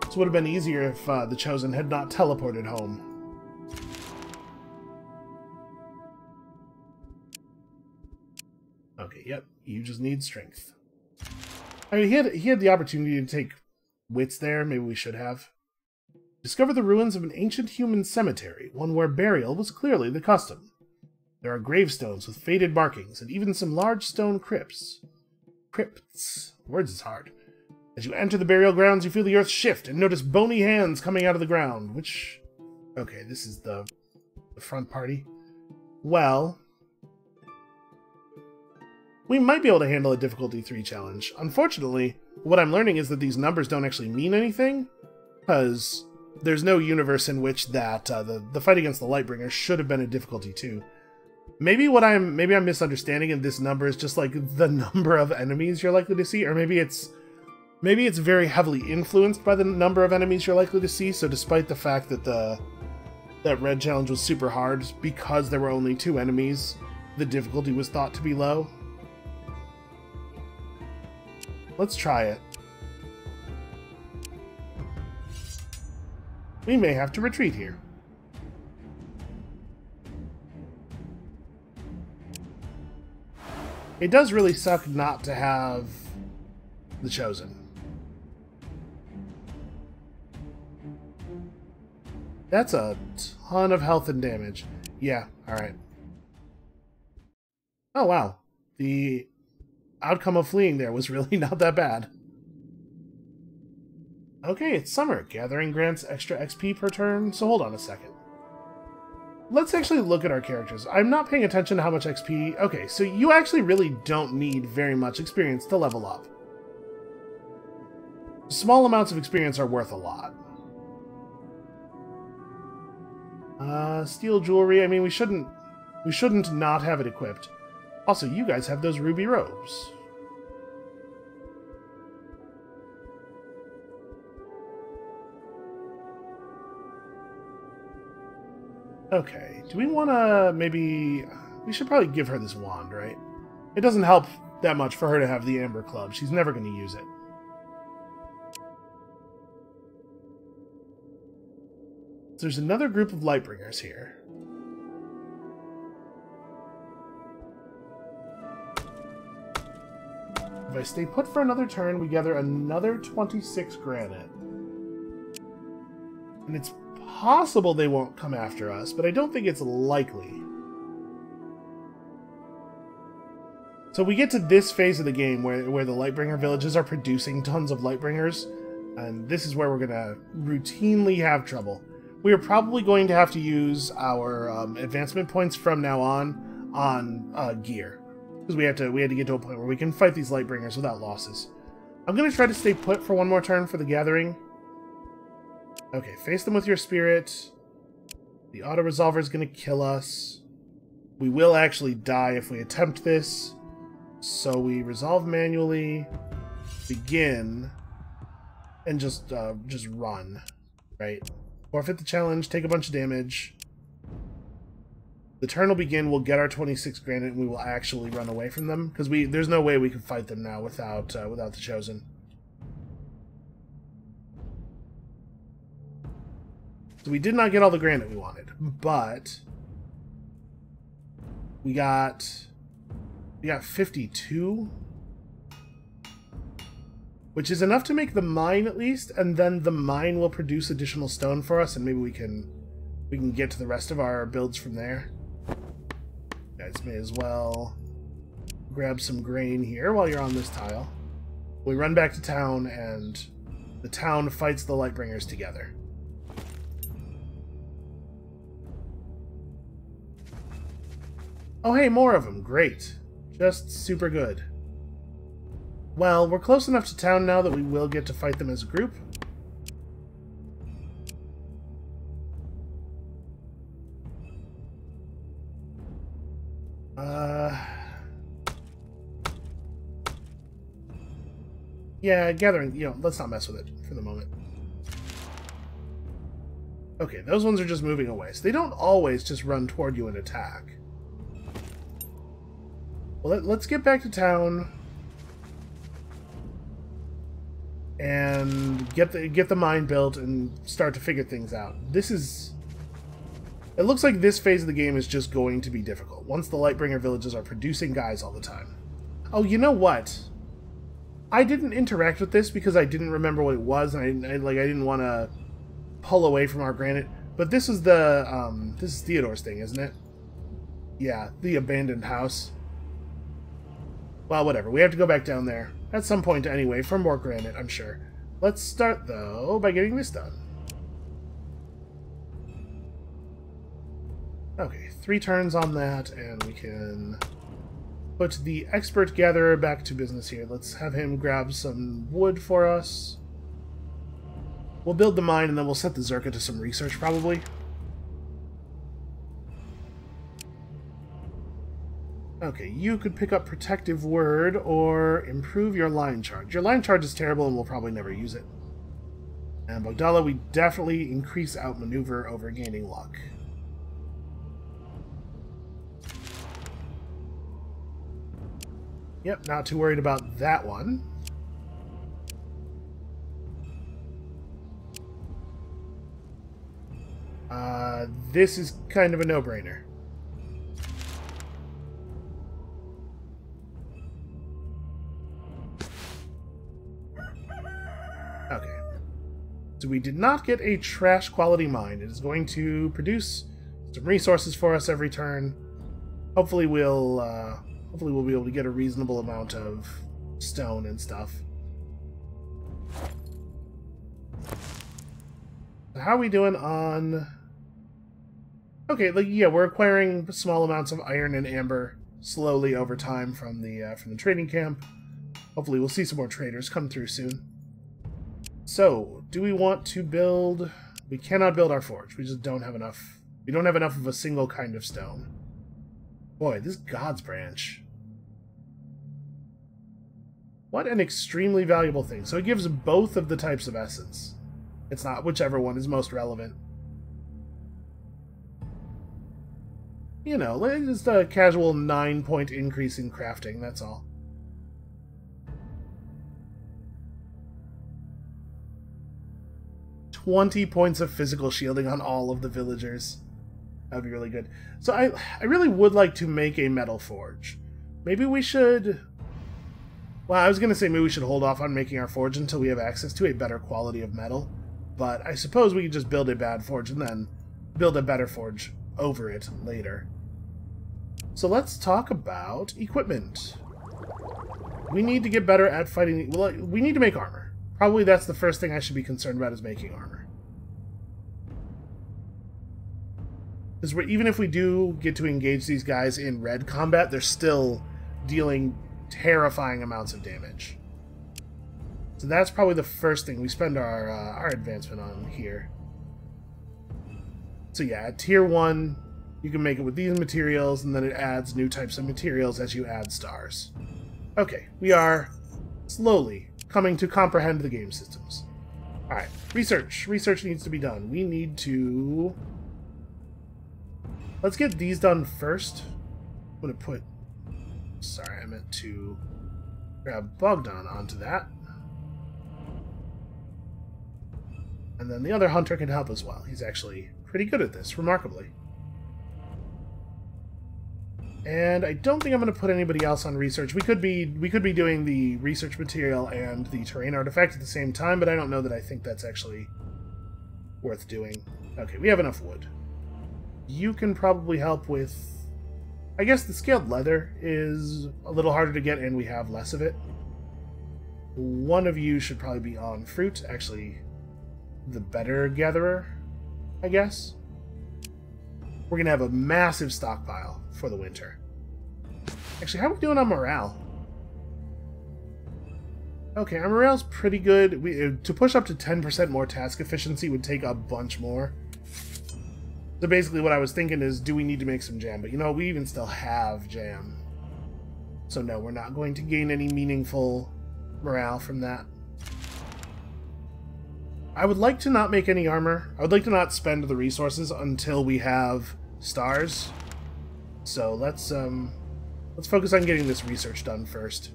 This would have been easier if the Chosen had not teleported home. Okay, yep, you just need strength. I mean, he had the opportunity to take wits there, maybe we should have. Discover the ruins of an ancient human cemetery, one where burial was clearly the custom. There are gravestones with faded markings, and even some large stone crypts. Crypts. Words is hard. As you enter the burial grounds, you feel the earth shift and notice bony hands coming out of the ground, which... Okay, this is the front party. Well... we might be able to handle a difficulty 3 challenge. Unfortunately, what I'm learning is that these numbers don't actually mean anything, because there's no universe in which that the fight against the Lightbringer should have been a difficulty 2. Maybe I'm misunderstanding, and this number is just like the number of enemies you're likely to see, or maybe it's very heavily influenced by the number of enemies you're likely to see. So despite the fact that that red challenge was super hard, because there were only 2 enemies, the difficulty was thought to be low. Let's try it. We may have to retreat here. It does really suck not to have the Chosen. That's a ton of health and damage. Yeah, alright. Oh wow. The outcome of fleeing there was really not that bad. Okay, it's summer. Gathering grants extra XP per turn, so hold on a second. Let's actually look at our characters. I'm not paying attention to how much XP... Okay, so you actually really don't need very much experience to level up. Small amounts of experience are worth a lot. Steel jewelry, I mean, we shouldn't not have it equipped. Also, you guys have those ruby robes. Okay, do we want to maybe... We should probably give her this wand, right? It doesn't help that much for her to have the Amber Club. She's never going to use it. So there's another group of Lightbringers here. If I stay put for another turn, we gather another 26 granite. And it's possible they won't come after us, but I don't think it's likely. So we get to this phase of the game where the Lightbringer villages are producing tons of Lightbringers, and this is where we're going to routinely have trouble. We are probably going to have to use our advancement points from now on gear, because we had to get to a point where we can fight these Lightbringers without losses. I'm going to try to stay put for one more turn for the gathering. Okay, face them with your spirit. The auto-resolver is going to kill us. We will actually die if we attempt this. So we resolve manually, begin, and just run, right? Forfeit the challenge, take a bunch of damage. The turn will begin, we'll get our 26 granite, and we will actually run away from them, because there's no way we can fight them now without the Chosen. So we did not get all the granite we wanted, but we got 52, which is enough to make the mine at least, and then the mine will produce additional stone for us, and maybe we can get to the rest of our builds from there. You guys may as well grab some grain here while you're on this tile. We run back to town, and the town fights the Lightbringers together. Oh hey, more of them. Great. Just super good. Well, we're close enough to town now that we will get to fight them as a group. Yeah, gathering, let's not mess with it for the moment. Okay, those ones are just moving away, so they don't always just run toward you and attack. Well, let's get back to town and get the mine built and start to figure things out. It looks like this phase of the game is just going to be difficult once the Lightbringer villages are producing guys all the time. Oh, you know what? I didn't interact with this because I didn't remember what it was, and I didn't want to pull away from our granite. But this is this is Theodore's thing, isn't it? Yeah, the abandoned house. Well, whatever. We have to go back down there at some point anyway for more granite, I'm sure. Let's start, though, by getting this done. Okay, 3 turns on that, and we can put the expert gatherer back to business here. Let's have him grab some wood for us. We'll build the mine, and then we'll set the Zerka to some research, probably. Okay, you could pick up Protective Word or improve your line charge. Your line charge is terrible, and we'll probably never use it. And Bogdala, we definitely increase outmaneuver over gaining luck. Yep, not too worried about that one. This is kind of a no-brainer. Okay. So we did not get a trash quality mine. It is going to produce some resources for us every turn. Hopefully we'll be able to get a reasonable amount of stone and stuff. How are we doing on... Okay, like, yeah, we're acquiring small amounts of iron and amber slowly over time from the trading camp. Hopefully we'll see some more traders come through soon. So, do we want to build... We cannot build our forge. We just don't have enough... We don't have enough of a single kind of stone. Boy, this God's Branch. What an extremely valuable thing. So it gives both of the types of essence. It's not whichever one is most relevant. You know, just a casual 9-point increase in crafting, that's all. "20 points of physical shielding on all of the villagers." That would be really good. So I really would like to make a metal forge. Maybe we should... Well, I was going to say maybe we should hold off on making our forge until we have access to a better quality of metal. But I suppose we could just build a bad forge and then build a better forge over it later. So let's talk about equipment. We need to get better at fighting... Well, we need to make armor. Probably that's the first thing I should be concerned about, is making armor. Because even if we do get to engage these guys in red combat, they're still dealing terrifying amounts of damage. So that's probably the first thing we spend our advancement on here. So yeah, at Tier 1, you can make it with these materials, and then it adds new types of materials as you add stars. Okay, we are slowly coming to comprehend the game systems. Alright, research. Research needs to be done. We need to... Let's get these done first. I'm going to put... Sorry, I meant to grab Bogdan onto that. And then the other hunter can help as well. He's actually pretty good at this, remarkably. And I don't think I'm going to put anybody else on research. We could be doing the research material and the terrain artifact at the same time, but I don't know that I think that's actually worth doing. Okay, we have enough wood. You can probably help with... I guess the scaled leather is a little harder to get, and we have less of it. One of you should probably be on fruit. Actually, the better gatherer, I guess. We're going to have a massive stockpile for the winter. Actually, how are we doing on morale? Okay, our morale's pretty good. To push up to 10% more task efficiency would take a bunch more. So basically what I was thinking is, do we need to make some jam? But you know, we even still have jam. So no, we're not going to gain any meaningful morale from that. I would like to not make any armor. I would like to not spend the resources until we have stars. So let's focus on getting this research done first.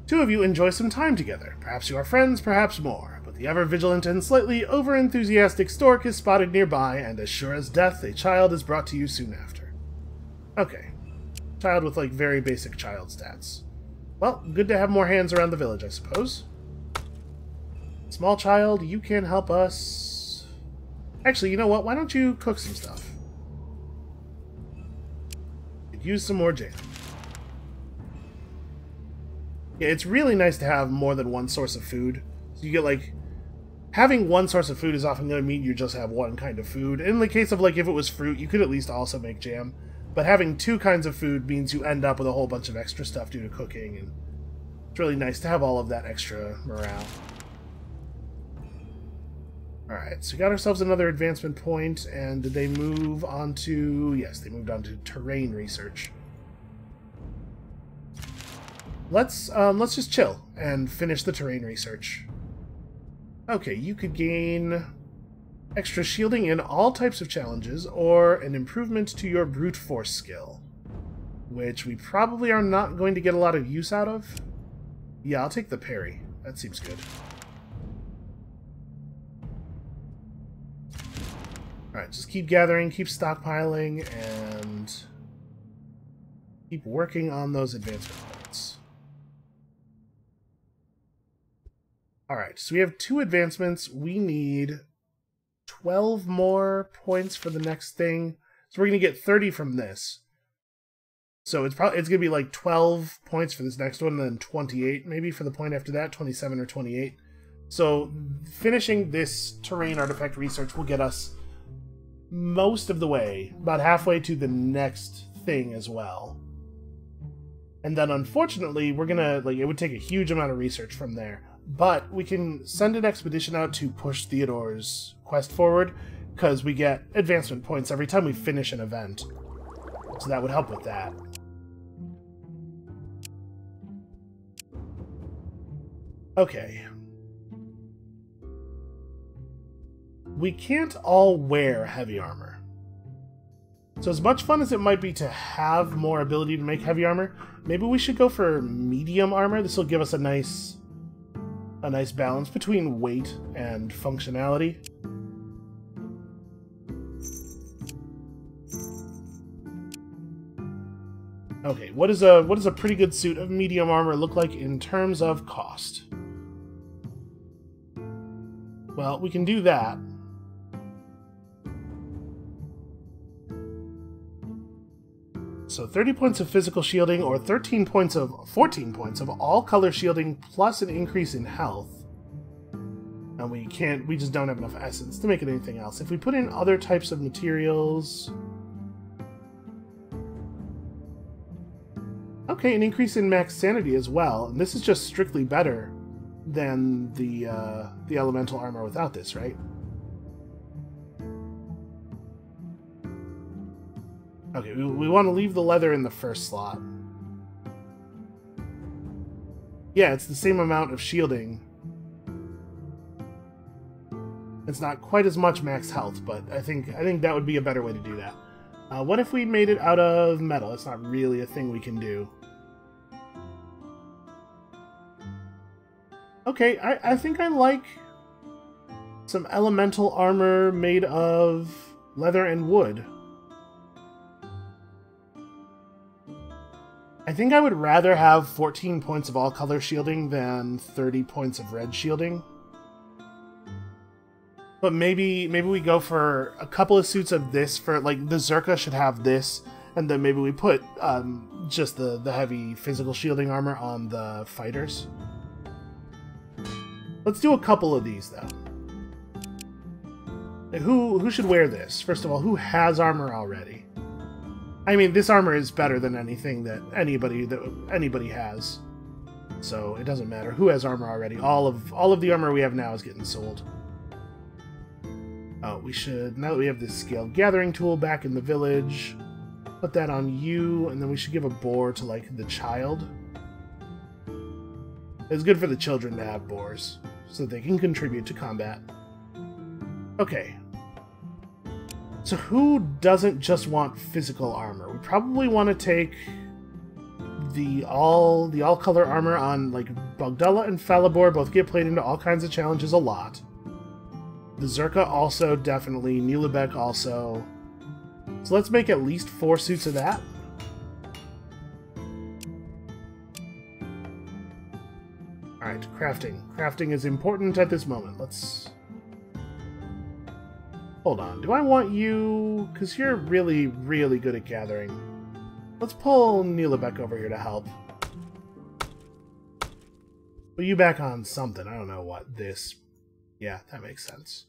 Two of you enjoy some time together. Perhaps you are friends, perhaps more. But the ever-vigilant and slightly over-enthusiastic stork is spotted nearby, and as sure as death, a child is brought to you soon after. Okay. Child with, like, very basic child stats. Well, good to have more hands around the village, I suppose. Small child, you can help us... Actually, you know what? Why don't you cook some stuff? Could use some more jam. Yeah, it's really nice to have more than one source of food. So you get, like... Having one source of food is often going to mean you just have one kind of food. In the case of, like, if it was fruit, you could at least also make jam. But having two kinds of food means you end up with a whole bunch of extra stuff due to cooking, and it's really nice to have all of that extra morale. Alright, so we got ourselves another advancement point, and did they move on to... Yes, they moved on to terrain research. Let's just chill and finish the terrain research. Okay, you could gain extra shielding in all types of challenges, or an improvement to your brute force skill, which we probably are not going to get a lot of use out of. Yeah, I'll take the parry. That seems good. Alright, just keep gathering, keep stockpiling, and keep working on those advancement points. Alright, so we have 2 advancements. We need 12 more points for the next thing. So we're going to get 30 from this. So it's going to be like 12 points for this next one, and then 28 maybe for the point after that, 27 or 28. So finishing this terrain artifact research will get us most of the way, about halfway to the next thing as well. And then unfortunately, we're gonna, like, it would take a huge amount of research from there. But we can send an expedition out to push Theodore's quest forward, because we get advancement points every time we finish an event. So that would help with that. Okay. We can't all wear heavy armor. So as much fun as it might be to have more ability to make heavy armor, maybe we should go for medium armor. This will give us a nice balance between weight and functionality. Okay, what does a pretty good suit of medium armor look like in terms of cost? Well, we can do that. So 30 points of physical shielding, or 14 points of all color shielding, plus an increase in health. And we just don't have enough essence to make it anything else. If we put in other types of materials... Okay, an increase in max sanity as well. And this is just strictly better than the elemental armor without this, right? Okay, we want to leave the leather in the first slot. Yeah, it's the same amount of shielding. It's not quite as much max health, but I think that would be a better way to do that. What if we made it out of metal? It's not really a thing we can do. Okay, I think I like some elemental armor made of leather and wood. I think I would rather have 14 points of all-color shielding than 30 points of red shielding. But maybe we go for a couple of suits of this for, like, the Zerka should have this, and then maybe we put just the heavy physical shielding armor on the fighters. Let's do a couple of these, though. Who should wear this? First of all, who has armor already? I mean, this armor is better than anything that anybody has. So it doesn't matter who has armor already. All of the armor we have now is getting sold. Oh, we should, now that we have this scaled gathering tool back in the village, put that on you, and then we should give a boar to, like, the child. It's good for the children to have boars, so they can contribute to combat. Okay. So who doesn't just want physical armor? We probably want to take the all-color armor on, like, Bogdella and Falibor both get played into all kinds of challenges a lot. The Zerka also, definitely. Nilebek also. So let's make at least 4 suits of that. Alright, crafting. Crafting is important at this moment. Let's... Hold on. Do I want you... Because you're really, really good at gathering. Let's pull Nilebek over here to help. Put you back on something. I don't know what. This... Yeah, that makes sense.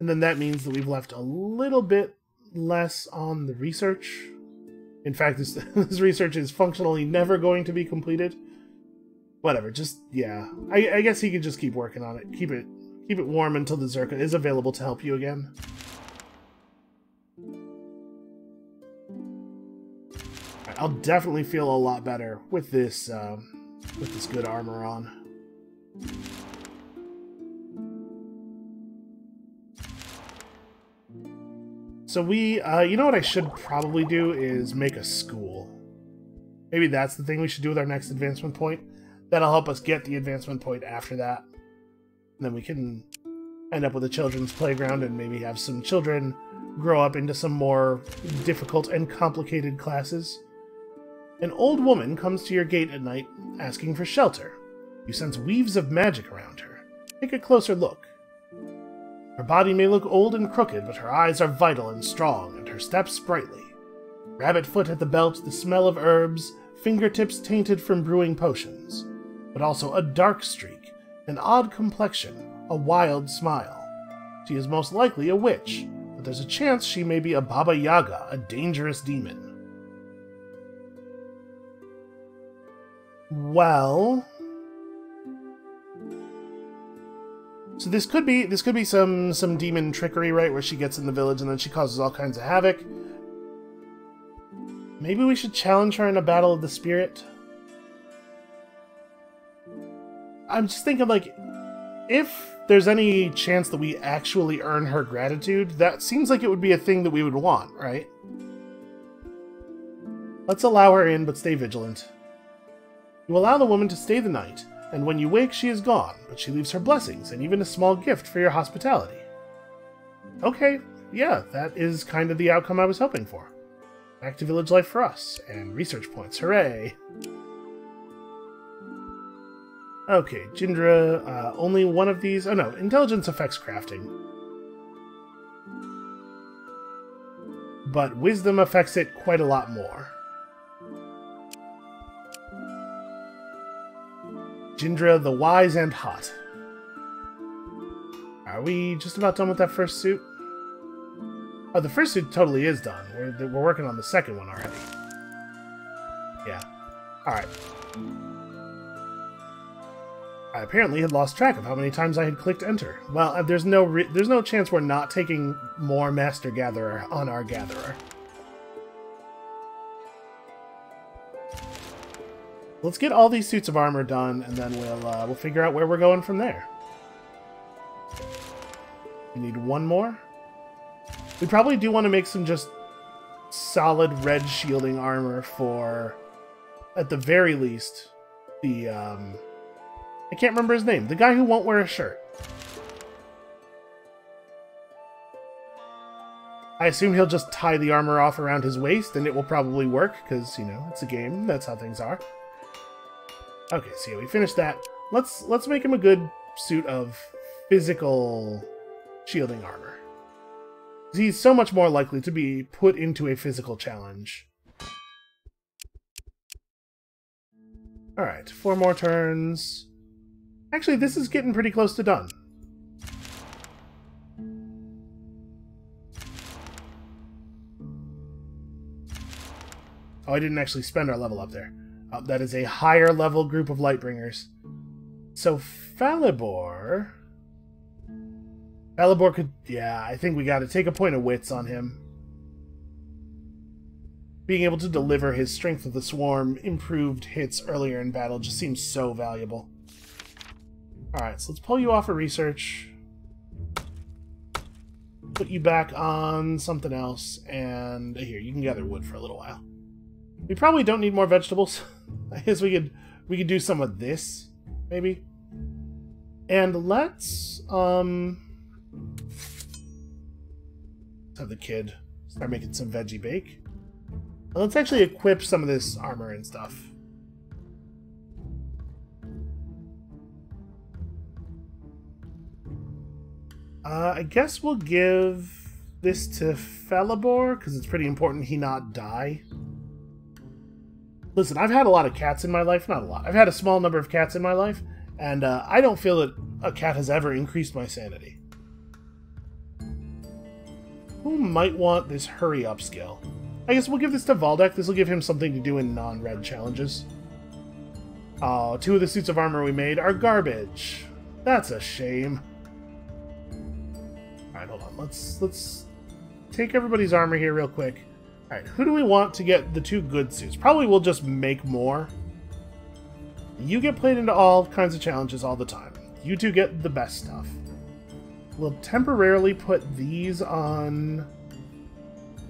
And then that means that we've left a little bit less on the research. In fact, this research is functionally never going to be completed. Whatever, just, yeah. I guess he could just keep working on it. Keep it warm until the Zerka is available to help you again. Right, I'll definitely feel a lot better with this good armor on. So you know what I should probably do is make a school. Maybe that's the thing we should do with our next advancement point. That'll help us get the advancement point after that. And then we can end up with a children's playground and maybe have some children grow up into some more difficult and complicated classes. An old woman comes to your gate at night asking for shelter. You sense weaves of magic around her. Take a closer look. Her body may look old and crooked, but her eyes are vital and strong, and her steps sprightly. Rabbit foot at the belt, the smell of herbs, fingertips tainted from brewing potions, but also a dark streak, an odd complexion, a wild smile. She is most likely a witch, but there's a chance she may be a Baba Yaga, a dangerous demon. Well... So this could be some demon trickery, right, where she gets in the village and then she causes all kinds of havoc. Maybe we should challenge her in a battle of the spirit? I'm just thinking, like, if there's any chance that we actually earn her gratitude, that seems like it would be a thing that we would want, right? Let's allow her in, but stay vigilant. You allow the woman to stay the night, and when you wake, she is gone, but she leaves her blessings and even a small gift for your hospitality. Okay, yeah, that is kind of the outcome I was hoping for. Back to village life for us, and research points, hooray! Okay, Jindra, only one of these... Oh no, intelligence affects crafting. But wisdom affects it quite a lot more. Jindra, the wise and hot. Are we just about done with that first suit? Oh, the first suit totally is done. We're working on the second one already. Yeah. Alright. I apparently had lost track of how many times I had clicked enter. Well, there's no chance we're not taking more Master Gatherer on our Gatherer. Let's get all these suits of armor done, and then we'll figure out where we're going from there. We need one more. We probably do want to make some just solid red shielding armor for, at the very least, the, I can't remember his name. The guy who won't wear a shirt. I assume he'll just tie the armor off around his waist, and it will probably work, because, you know, it's a game. That's how things are. Okay, so yeah, we finished that. Let's make him a good suit of physical shielding armor. He's so much more likely to be put into a physical challenge. Alright, 4 more turns. Actually, this is getting pretty close to done. Oh, I didn't actually spend our level up there. That is a higher level group of Lightbringers. So Falibor could... Yeah, I think we gotta take a point of wits on him. Being able to deliver his Strength of the Swarm improved hits earlier in battle just seems so valuable. Alright, so let's pull you off of research. Put you back on something else, and here, you can gather wood for a little while. We probably don't need more vegetables. I guess we could do some of this, maybe. And let's have the kid start making some veggie bake. And let's actually equip some of this armor and stuff. I guess we'll give this to Falibor, because it's pretty important he not die. Listen, I've had a lot of cats in my life. Not a lot. I've had a small number of cats in my life, and I don't feel that a cat has ever increased my sanity. Who might want this hurry up skill? I guess we'll give this to Valdek. This will give him something to do in non-red challenges. Oh, 2 of the suits of armor we made are garbage. That's a shame. Alright, hold on. Let's take everybody's armor here real quick. Alright, who do we want to get the 2 good suits? Probably we'll just make more. You get played into all kinds of challenges all the time. You 2 get the best stuff. We'll temporarily put these on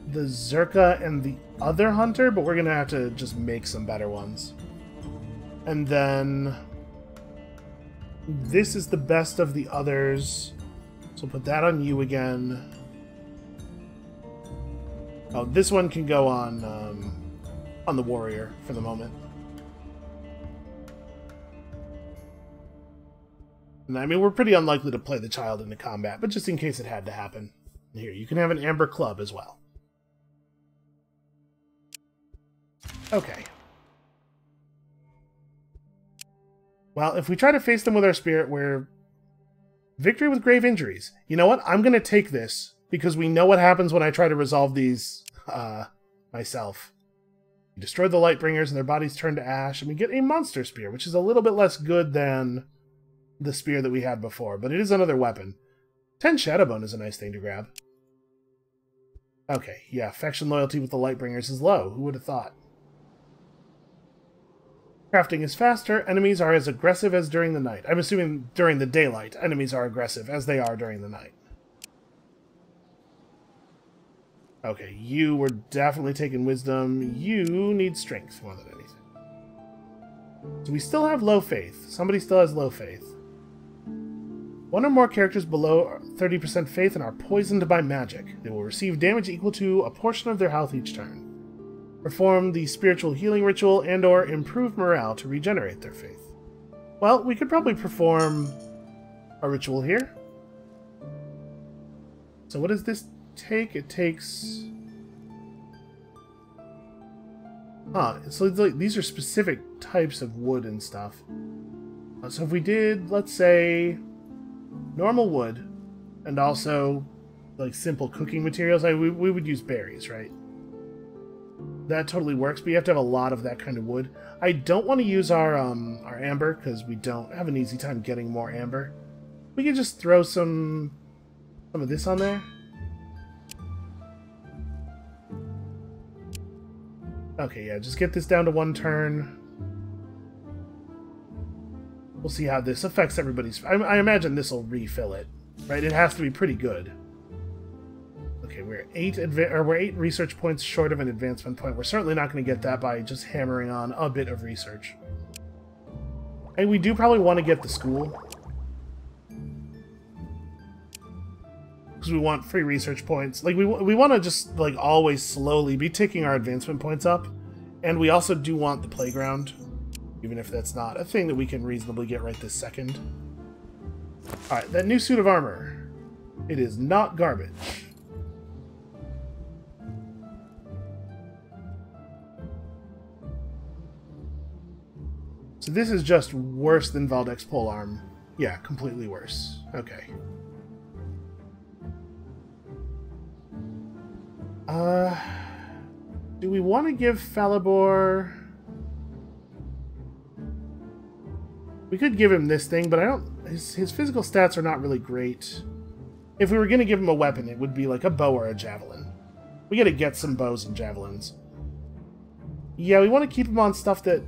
the Zerka and the other hunter, but we're going to have to just make some better ones. And then this is the best of the others. So we'll put that on you again. Oh, this one can go on the warrior for the moment. And I mean, we're pretty unlikely to play the child into combat, but just in case it had to happen. Here, you can have an amber club as well. Okay. Well, if we try to face them with our spirit, we're victory with grave injuries. You know what? I'm going to take this, because we know what happens when I try to resolve these myself. We destroy the Lightbringers and their bodies turn to ash, and we get a monster spear, which is a little bit less good than the spear that we had before, but it is another weapon. 10 Shadowbone is a nice thing to grab. Okay, yeah, faction loyalty with the Lightbringers is low. Who would have thought? Crafting is faster. Enemies are as aggressive as during the night. I'm assuming during the daylight, enemies are aggressive as they are during the night. Okay, you were definitely taking wisdom. You need strength more than anything. So we still have low faith. Somebody still has low faith. 1 or more characters below 30% faith and are poisoned by magic. They will receive damage equal to a portion of their health each turn. Perform the spiritual healing ritual and or improve morale to regenerate their faith. Well, we could probably perform a ritual here. So what does this take? It takes... so these are specific types of wood and stuff. So if we did, let's say, normal wood, and also like simple cooking materials, we would use berries, right? That totally works, but you have to have a lot of that kind of wood. I don't want to use our amber, because we don't have an easy time getting more amber. We can just throw some of this on there. Okay, yeah, just get this down to 1 turn. We'll see how this affects everybody's... I imagine this will refill it, right? It has to be pretty good. Okay, we're 8 research points short of an advancement point. We're certainly not going to get that by just hammering on a bit of research. And we do probably want to get the school, because we want free research points. Like, we want to just, like, always slowly be ticking our advancement points up. And we also do want the playground, even if that's not a thing that we can reasonably get right this second. Alright, that new suit of armor. It is not garbage. So this is just worse than Valdek's polearm. Yeah, completely worse. Okay. Do we want to give Falibor... We could give him this thing, but I don't... His physical stats are not really great. If we were going to give him a weapon, it would be like a bow or a javelin. We gotta get some bows and javelins. Yeah, we want to keep him on stuff that...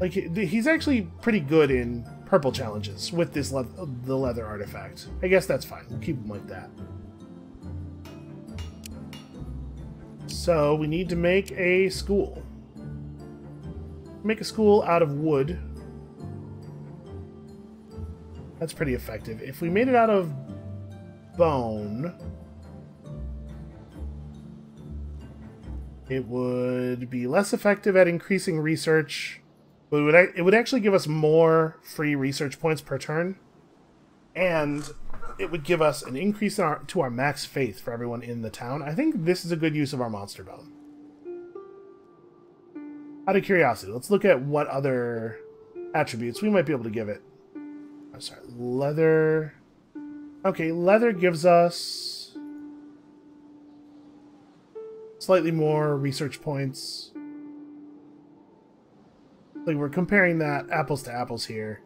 Like, he's actually pretty good in purple challenges with this the leather artifact. I guess that's fine. We'll keep him like that. So, we need to make a school. Make a school out of wood. That's pretty effective. If we made it out of bone, it would be less effective at increasing research. But it would actually give us more free research points per turn. And it would give us an increase to our max faith for everyone in the town. I think this is a good use of our monster bone. Out of curiosity, let's look at what other attributes we might be able to give it. I'm sorry, leather. Okay, leather gives us slightly more research points. Like, we're comparing that apples to apples here.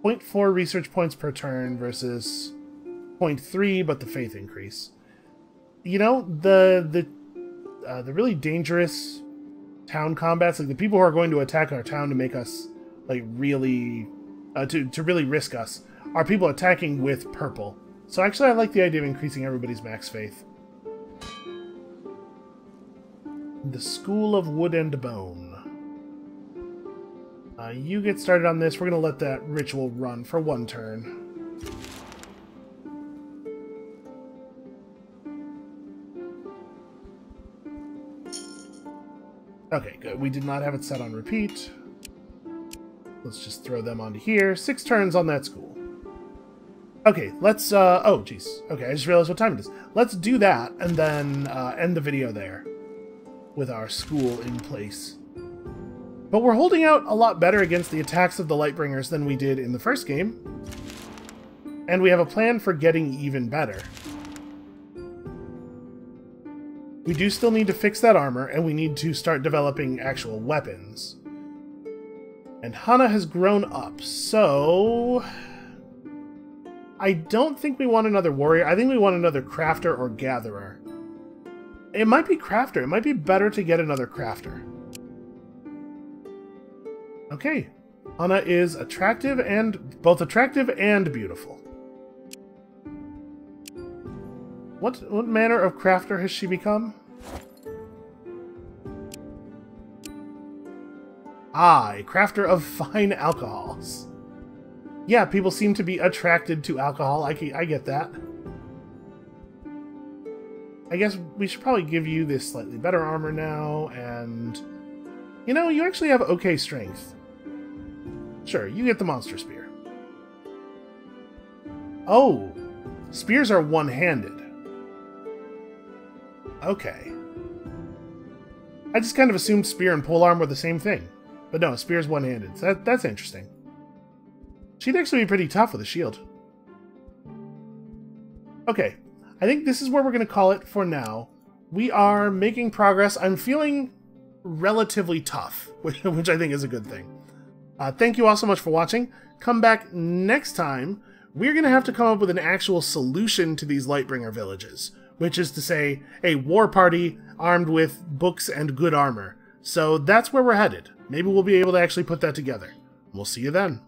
0.4 research points per turn versus 0.3, but the faith increase. You know, the really dangerous town combats, like the people who are going to attack our town to make us, like, really, to really risk us, are people attacking with purple. So actually I like the idea of increasing everybody's max faith. The School of Wood and Bone. You get started on this. We're going to let that ritual run for 1 turn. Okay, good. We did not have it set on repeat. Let's just throw them onto here. 6 turns on that school. Okay, let's, oh, jeez. Okay, I just realized what time it is. Let's do that, and then end the video there with our school in place. But we're holding out a lot better against the attacks of the Lightbringers than we did in the first game. And we have a plan for getting even better. We do still need to fix that armor, and we need to start developing actual weapons. And Hana has grown up, so... I don't think we want another warrior. I think we want another crafter or gatherer. It might be crafter. It might be better to get another crafter. Okay. Hana is attractive and... both attractive and beautiful. What manner of crafter has she become? Ah, a crafter of fine alcohols. Yeah, people seem to be attracted to alcohol. I get that. I guess we should probably give you this slightly better armor now, and... you know, you actually have okay strength. Sure, you get the monster spear. Oh! Spears are one-handed. Okay. I just kind of assumed spear and polearm were the same thing. But no, spear's one-handed. So that's interesting. She'd actually be pretty tough with a shield. Okay, I think this is where we're going to call it for now. We are making progress. I'm feeling relatively tough, which I think is a good thing. Thank you all so much for watching. Come back next time. We're going to have to come up with an actual solution to these Lightbringer villages, which is to say, a war party armed with books and good armor. So that's where we're headed. Maybe we'll be able to actually put that together. We'll see you then.